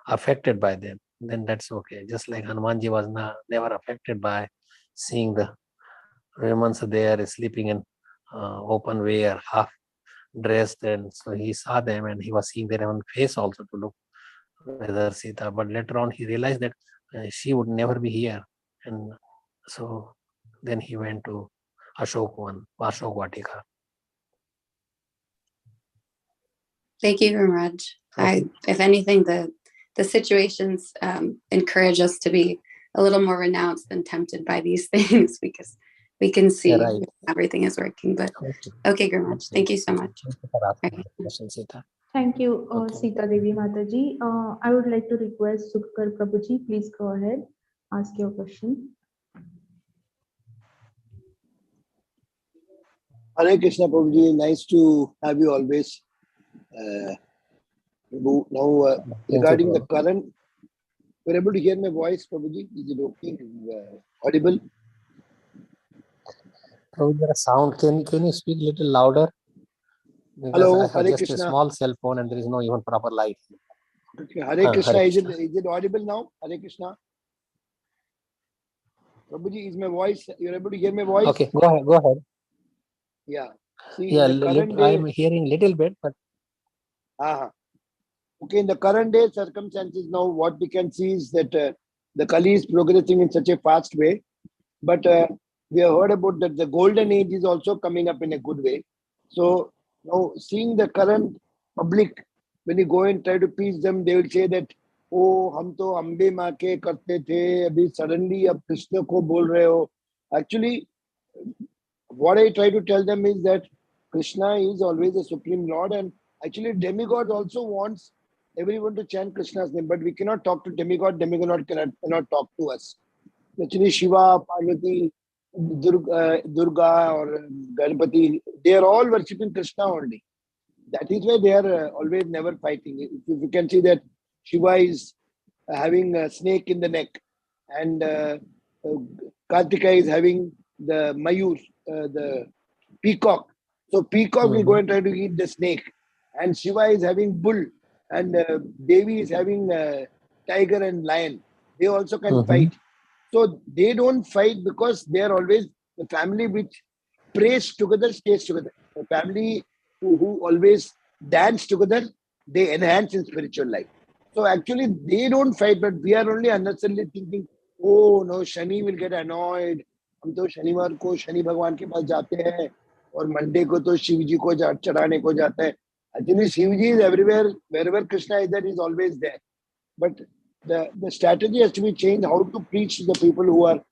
affected by them, then that's okay. Just like Hanumanji was never affected by seeing the women there sleeping in open way or half dressed, and so he saw them and he was seeing their own face also to look whether Sita, but later on he realized that she would never be here, and so then he went to Ashok Vatika. Thank you very much. If anything, the situations encourage us to be a little more renounced than tempted by these things, because we can see everything is working. But okay, very much. Thank you so much. Thank you, Sita Devi Mataji. I would like to request Sukhkar Prabhuji, please go ahead, ask your question. Hare Krishna, Prabhuji. Nice to have you always. Prabhu, now, Thank you, regarding the Prabhu. current, you're able to hear my voice, Prabhuji? Is it okay? Audible? Prabhu, there is sound. Can you speak a little louder? Because Hello, I have Hare just a Krishna. small cell phone and there is no even proper light. Hare Krishna, Hare is Krishna. it audible now? Hare Krishna. Prabhuji, is my voice, you're able to hear my voice? Okay, go ahead. Yeah. See, Yeah, in the current I day, am hearing little bit, but okay, in the current day circumstances now, what we can see is that the Kali is progressing in such a fast way. But we have heard about that the golden age is also coming up in a good way. So now seeing the current public, when you go and try to teach them, they will say that, oh, हम तो अम्बे माँ के करते थे, अभी suddenly अब कृष्ण को बोल रहे हो. Actually, what I try to tell them is that Krishna is always the supreme Lord, and actually demigod also wants everyone to chant Krishna's name, but we cannot talk to demigod. Demigod cannot talk to us. Actually, Shiva, Parvati, Durga or Ganpati, they are all worshipping Krishna only. That is why they are always never fighting. If you can see that Shiva is having a snake in the neck, and Kartika is having the Mayur, the peacock. So peacock will go and try to eat the snake, and Shiva is having bull, and Devi is having tiger and lion. They also can fight. So they don't fight because they are always the family which prays together, stays together. The family who always dance together, they enhance in spiritual life. So actually they don't fight, but we are only unnecessarily thinking, oh no, Shani will get annoyed. हम तो शनिवार को शनि भगवान के पास जाते हैं और Monday को तो शिव जी को चढ़ाने को जाते हैं. Actually, Shiv ji is everywhere, wherever Krishna is there, is always there. But the strategy has to be changed, how to preach to the people who are,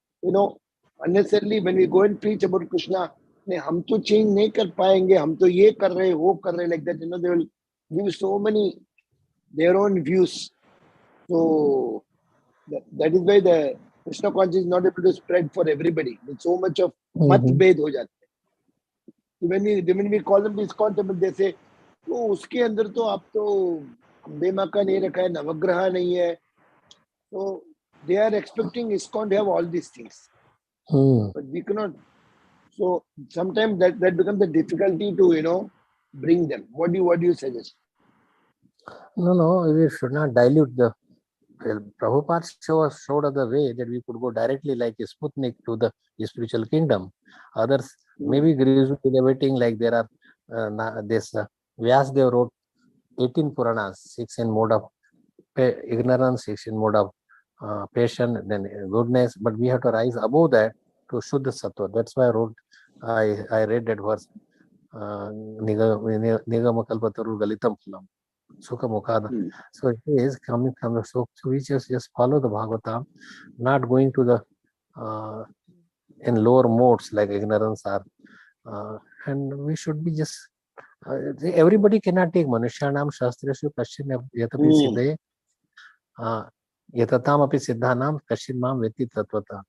unnecessarily when we go and preach about Krishna, हम तो change नहीं कर पाएंगे, हम तो ये कर रहे, वो कर रहे, like that, they will give so many their own views. So that is why the Krishna consciousness is not able to spread for everybody. There's so much of matbhed ho jata hai. When we call them ISKCON temple, they say, तो उसके अंदर तो आप तो अम्बे माँ का नहीं रखा है, नवग्रह नहीं है. So they are expecting ISKCON to have all these things, but we cannot. So sometimes that becomes a difficulty to bring them. What do you suggest? No, we should not dilute the. Well, Prabhupada showed us the way that we could go directly like a Sputnik to the spiritual kingdom. Others maybe gradually elevating, like there are Vyasdev wrote 18 Puranas, 6 in mode of ignorance, 6 in mode of patience, then goodness, but we have to rise above that to Shuddha Sattva. That's why I read that verse, Nigamakalpataru Galitam Phulam. Sukha Mukhada. So it is coming from the so we just follow the Bhagavatam, not going to the in lower modes like ignorance are, and we should be just everybody cannot take Manushanam Shastrashu Kashin Yatapi Siddhe Yatatam Api Siddhanam Kashin Mam Veti Tatvata.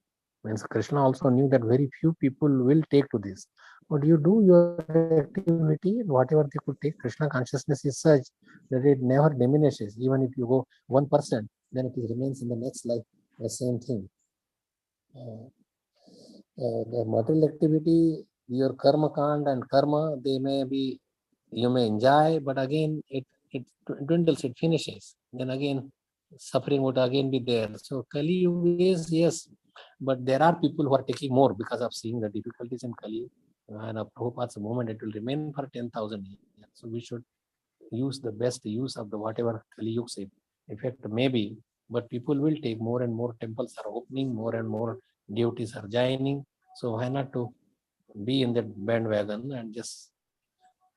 Means Krishna also knew that very few people will take to this. But you do your activity, and whatever they could take, Krishna consciousness is such that it never diminishes. Even if you go 1%, then it remains in the next life the same thing. The material activity, your karma kand and karma, they may be, you may enjoy, but again it dwindles, it finishes. Then again suffering would again be there. So Kali Yuga is, yes, but there are people who are taking more because of seeing the difficulties in Kali. And of Prabhupada's movement, it will remain for 10,000 years. So we should use the best use of the whatever Kali Yuga effect may be, but people will take more and more temples are opening, more and more devotees are joining. So why not to be in that bandwagon and just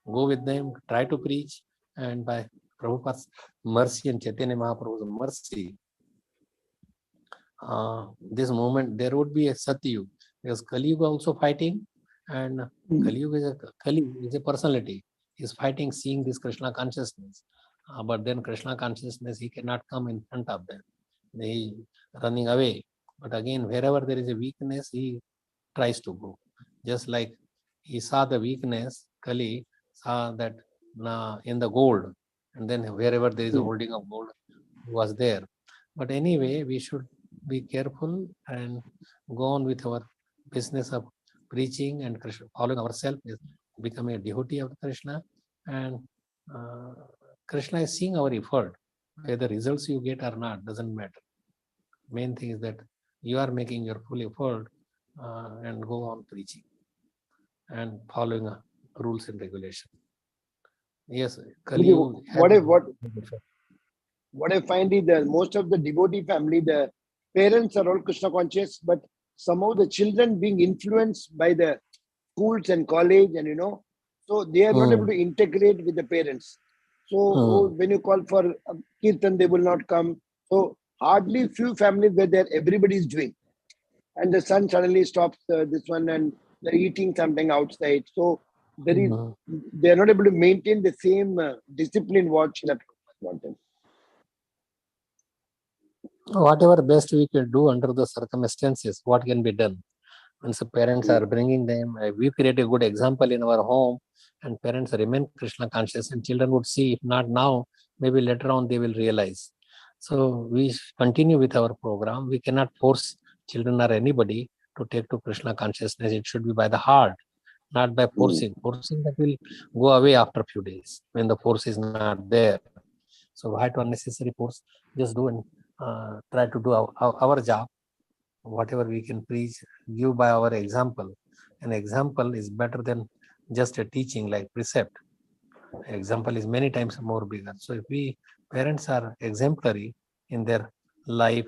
go with them, try to preach, and by Prabhupada's mercy and Chaitanya Mahaprabhu's mercy, this movement, there would be a Satyug, because Kali Yuga also fighting, and Kali Yuga is a personality. He is fighting, seeing this Krishna consciousness. But then Krishna consciousness, he cannot come in front of them. He running away. But again, wherever there is a weakness, he tries to go. Just like he saw the weakness, Kali saw that in the gold, and then wherever there is a holding of gold, he was there. But anyway, we should be careful and go on with our business of preaching and Krishna, following ourselves, is becoming a devotee of Krishna, and Krishna is seeing our effort. Whether results you get or not doesn't matter. Main thing is that you are making your full effort and go on preaching and following rules and regulations. Yes, Kali, what I find is that most of the devotee family, the parents are all Krishna conscious, but somehow the children being influenced by the schools and college, and so they are not able to integrate with the parents. So when you call for kirtan, they will not come. So hardly few families where there everybody is doing, and the son suddenly stops this one, and they're eating something outside. So they are not able to maintain the same discipline what Srila Prabhupada wanted. Whatever best we can do under the circumstances, what can be done? Once the parents are bringing them, we create a good example in our home, and parents remain Krishna conscious, and children would see, if not now, maybe later on they will realize. So we continue with our program. We cannot force children or anybody to take to Krishna consciousness. It should be by the heart, not by forcing. Forcing that will go away after a few days when the force is not there. So why to unnecessary force? Just do and try to do our job. Whatever we can preach, give by our example. An example is better than just a teaching like precept. Example is many times more bigger. So if we parents are exemplary in their life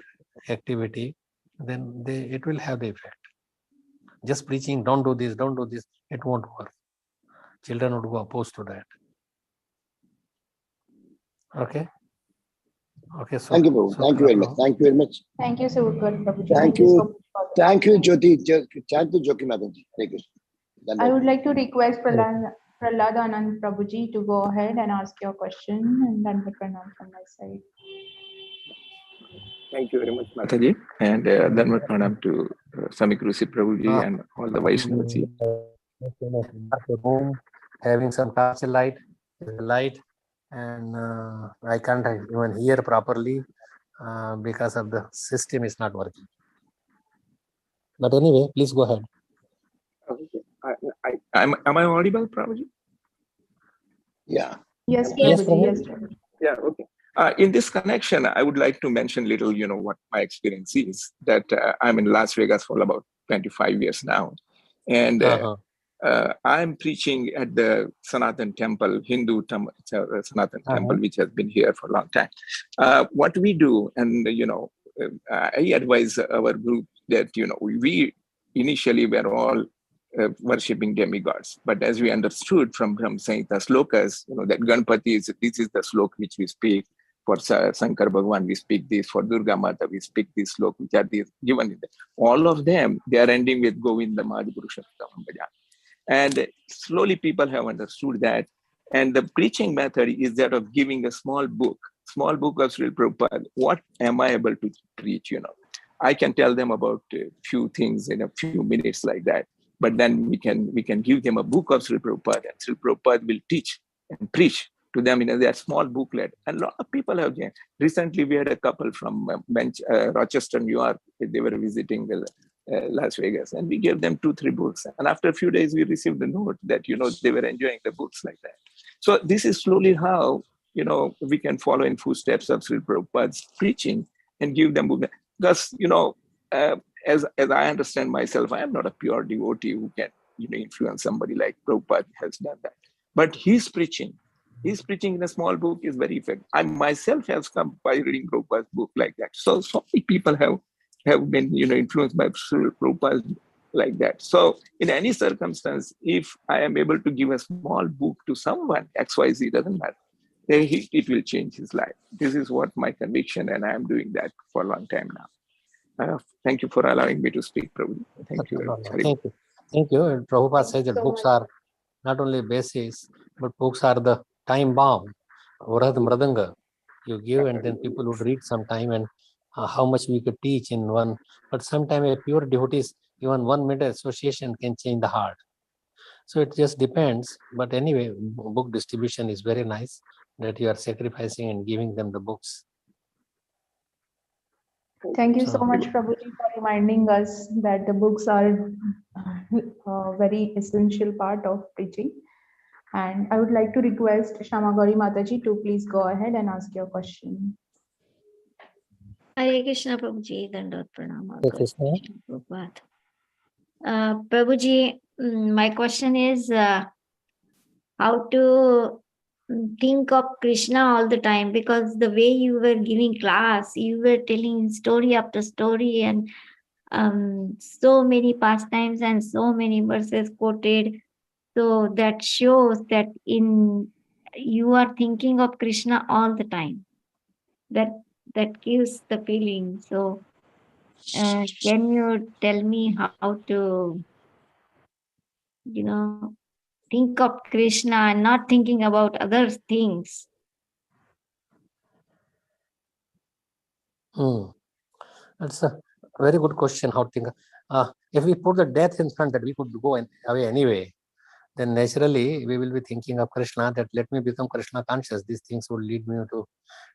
activity, then it will have the effect. Just preaching, don't do this, it won't work. Children would go opposed to that. Okay. Okay. So thank you, Prabhu. Thank you very much. Thank you very much. Thank you so much, Prabhuji. Thank you. Thank you, Jyoti. Thank you, Jyoti Mataji. Thank you. I would like to request Prahlad Anand Prabhuji to go ahead and ask your question, and then the pranam from my side. Thank you very much, Mataji. And then we pranam to Samik Rishi Prabhuji and all the Vaishnavas. Having some torchlight, and I can't even hear properly because of the system is not working. But anyway, please go ahead. Okay. Am I audible, Prabhuji? Yeah. Yes, Prabhuji. Yes, Prabhuji. Yeah, okay. In this connection, I would like to mention little, what my experience is, that I'm in Las Vegas for about 25 years now. And I'm preaching at the Sanatan Temple, Hindu Sanatan Temple, which has been here for a long time. What we do, and, I advise our group that, we initially were all worshipping demigods. But as we understood from Sanhita slokas, that Ganpati this is the slok which we speak. For Shankar Bhagwan, we speak this. For Durga Mata, we speak this slok, which are given in all of them. They are ending with Govinda Madhupurushottama Bhajan. And slowly people have understood that. And the preaching method is that of giving a small book of Srila Prabhupada. What am I able to preach? I can tell them about a few things in a few minutes like that. But then we can give them a book of Srila Prabhupada, and Srila Prabhupada will teach and preach to them in that small booklet. And a lot of people have. Recently, we had a couple from Rochester, New York. They were visiting Las Vegas, and we gave them 2-3 books. And after a few days, we received a note that they were enjoying the books like that. So this is slowly how we can follow in footsteps of Srila Prabhupada's preaching and give them books. Because as I understand myself, I am not a pure devotee who can influence somebody like Prabhupada has done that. But his preaching in a small book is very effective. I myself have come by reading Prabhupada's book like that. So many people have been influenced by Prabhupada like that. So in any circumstance, if I am able to give a small book to someone, XYZ, doesn't matter, it will change his life. This is what my conviction, and I am doing that for a long time now. Thank you for allowing me to speak, Prabhu. Thank you very much. Thank you. And Prabhupada says that books are not only basis, but books are the time bomb. Vrad Mradanga. You give, and then people would read sometime, and how much we could teach in one. But sometimes a pure devotee, even 1 minute association can change the heart. So it just depends. But anyway, book distribution is very nice that you are sacrificing and giving them the books. Thank you so much, Prabhuji, for reminding us that the books are a very essential part of preaching. And I would like to request Shamagori Mataji to please go ahead and ask your question. Hare Krishna, Prabhuji, Dandot Pranam. Hare Krishna. Prabhupada. Prabhuji, my question is how to think of Krishna all the time, because the way you were giving class, you were telling story after story and so many pastimes and so many verses quoted. So that shows that you are thinking of Krishna all the time. That gives the feeling. So can you tell me how to, think of Krishna and not thinking about other things? That's a very good question. How to think? If we put the death in front, that we could go away anyway, then naturally we will be thinking of Krishna, that let me become Krishna conscious. These things will lead me to.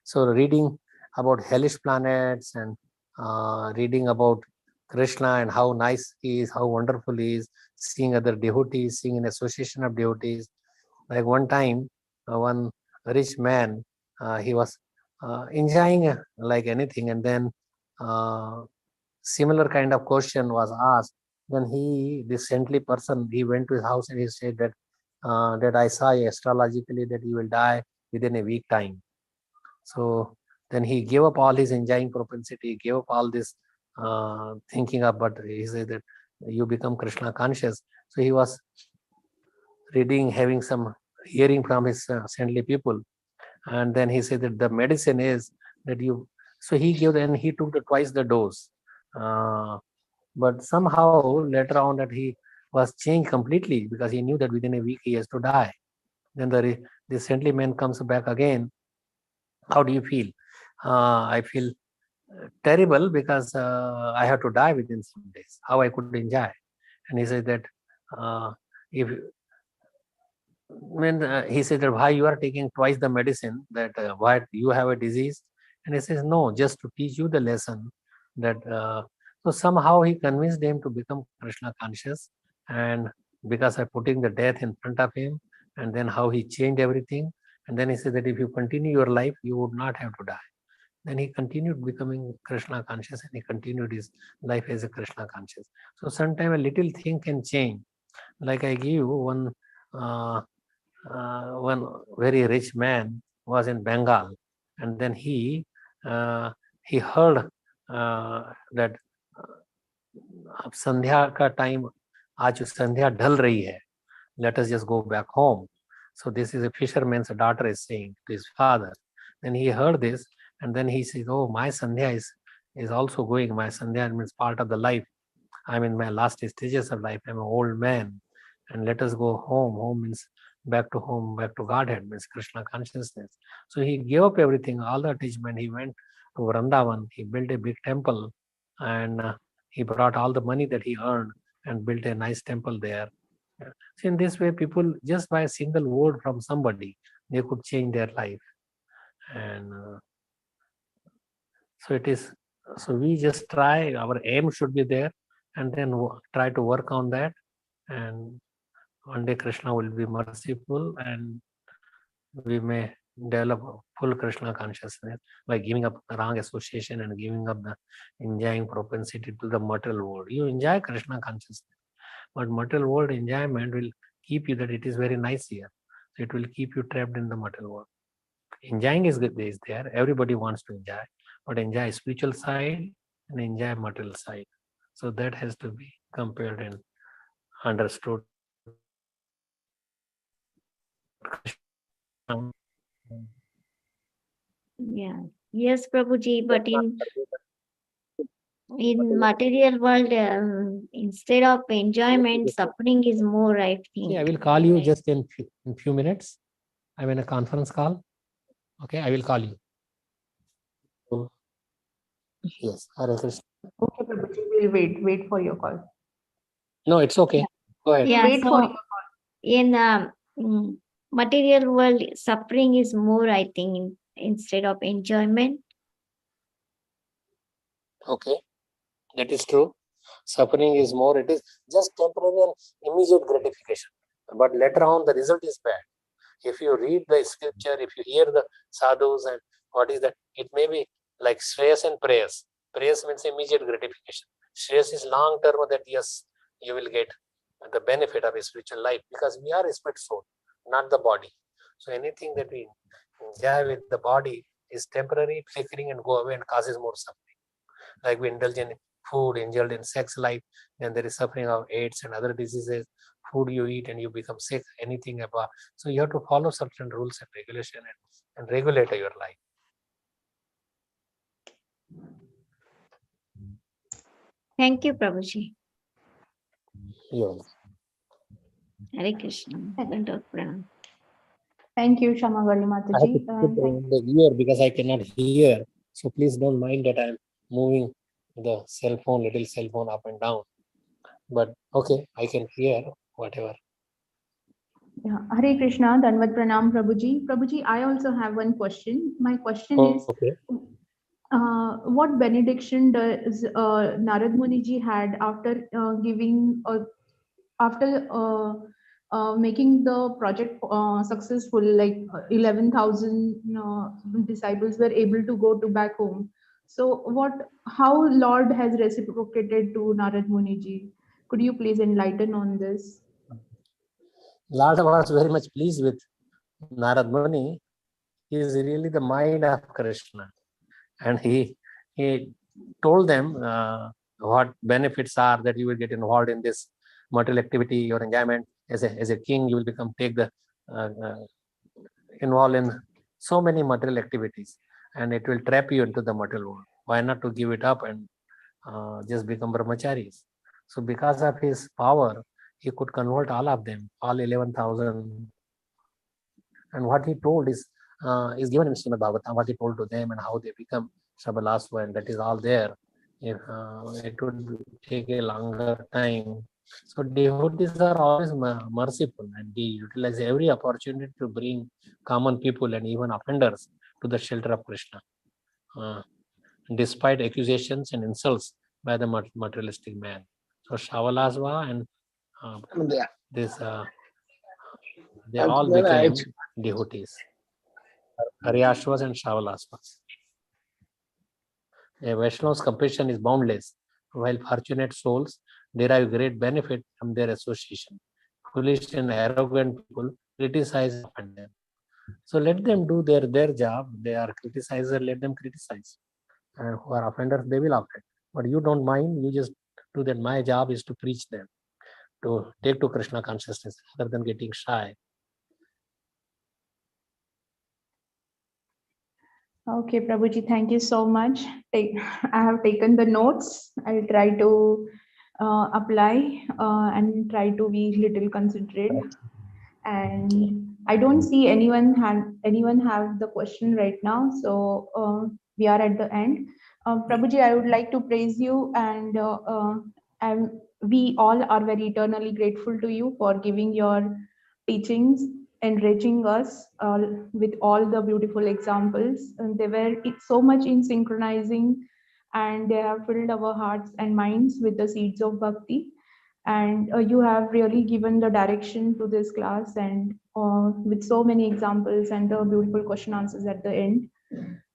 So reading about hellish planets and reading about Krishna and how nice he is, how wonderful he is, seeing other devotees, seeing an association of devotees. Like one time, one rich man, he was enjoying like anything, and then similar kind of question was asked. Then this saintly person, he went to his house and he said that that I saw astrologically that you will die within a week time. So then he gave up all his enjoying propensity, gave up all this thinking of, but he said that you become Krishna conscious. So he was reading, having some hearing from his saintly people, and then he said that the medicine is that you. So he gave, and he took twice the dose. But somehow later on that he was changed completely, because he knew that within a week he has to die. Then the saintly man comes back again. How do you feel? I feel terrible because I have to die within some days. How I could enjoy? And he said that if when he said that why you are taking twice the medicine, that why you have a disease, and he says no, just to teach you the lesson that so somehow he convinced him to become Krishna conscious, and because of putting the death in front of him, and then how he changed everything, and then he said that if you continue your life you would not have to die. Then he continued becoming Krishna conscious, and he continued his life as a Krishna conscious. So sometimes a little thing can change. Like I give you one one very rich man was in Bengal, and then he heard that संध्या का time, आज संध्या ढल रही है, let us just go back home. So this is a fisherman's daughter is saying to his father. Then he heard this, and then he says, oh, my sandhya is also going. My sandhya means part of the life. I'm in my last stages of life. I'm an old man, and let us go home. Home means back to home, back to Godhead, means Krishna consciousness. So he gave up everything, all the attachment. He went to Vrindavan. He built a big temple, and he brought all the money that he earned and built a nice temple there. So in this way, people, just by a single word from somebody, they could change their life. And so it is. So we just try. Our aim should be there, and then try to work on that. And one day Krishna will be merciful, and we may develop full Krishna consciousness by giving up wrong association and giving up the enjoying propensity to the material world. You enjoy Krishna consciousness, but material world enjoyment will keep you that it is very nice here. So it will keep you trapped in the material world. Enjoying is there. Everybody wants to enjoy, but enjoy spiritual side and enjoy material side. So that has to be compared and understood. Yeah. Yes, Prabhuji, but in material world, instead of enjoyment, suffering is more, I think. See, I will call you just in few minutes. I'm in a conference call. Okay, I will call you. Yes, Hare Krishna. Okay, Prabhuji, we'll wait for your call. No, it's okay. Go ahead. Yeah, Wait for your so call. in material world, suffering is more, I think, instead of enjoyment. Okay, that is true. Suffering is more, it is just temporary and immediate gratification. But later on, the result is bad. If you read the scripture, if you hear the sadhus and what is that, it may be like shreyas and prayers. Prayers means immediate gratification. Shreyas is long term, that yes, you will get the benefit of a spiritual life, because we are a spirit soul, not the body. So anything that we enjoy with the body is temporary, flickering, and go away and causes more suffering. Like we indulge in food, indulge in sex life, then there is suffering of AIDS and other diseases. Food you eat and you become sick, anything about. So you have to follow certain rules and regulation and regulate your life. Thank you, Prabhuji. Yeah. Hare Krishna. Dandavad Pranam. Thank you, Shamagali I have to Mataji. put the ear because I cannot hear. So please don't mind that I'm moving the cell phone, little cell phone up and down. But okay, I can hear whatever. Yeah. Hare Krishna, Dandavad Pranam, Prabhuji. Prabhuji, I also have one question. My question is, Okay. what benediction does Narad Muniji had after giving, after making the project successful, like 11,000 disciples were able to go to back home. So how Lord has reciprocated to Narad Muniji? Could you please enlighten on this? Lord was very much pleased with Narad Muni. He is really the mind of Krishna, and he told them what benefits are that you will get involved in this material activity, your enjoyment as a king. You will involved in so many material activities, and it will trap you into the material world. Why not to give it up and just become brahmacharis? So because of his power, he could convert all of them, all 11,000. And what he told is given in Srimad Bhagavatam, what he told to them and how they become Shabalasva, and that is all there. If, it would take a longer time. So devotees are always merciful, and they utilize every opportunity to bring common people and even offenders to the shelter of Krishna, despite accusations and insults by the materialistic man. So Shavalasva and this they all became devotees, Haryashvas and Shavalasvas. A Vaishnava's compassion is boundless, while fortunate souls derive great benefit from their association. Foolish and arrogant people criticize and offend them. So let them do their job. They are criticizers, let them criticize. And who are offenders, they will offend. But you don't mind, you just do that. My job is to preach them, to take to Krishna consciousness rather than getting shy. Okay, Prabhuji, thank you so much. I have taken the notes. I'll try to apply and try to be little considerate. And I don't see anyone have the question right now. So we are at the end. Prabhuji, I would like to praise you, and we all are very eternally grateful to you for giving your teachings, enriching us with all the beautiful examples. And they were so much in synchronizing, and they have filled our hearts and minds with the seeds of bhakti. And you have really given the direction to this class, and with so many examples and the beautiful question answers at the end.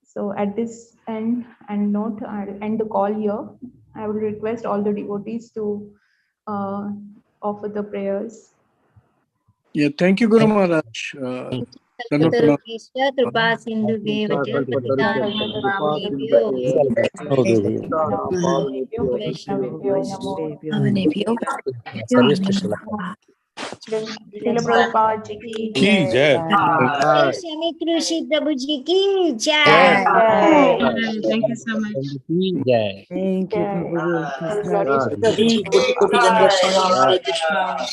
So at this end and note, I'll end the call here. I will request all the devotees to offer the prayers. Yeah, thank you, Guru Maharaj. Kripa Sindhu Samik Rishi Prabhuji ki jai. Thank you so much. Thank you, Prabhu. Prabhuji, Koti Koti Dandavat Pranam. Hare Krishna.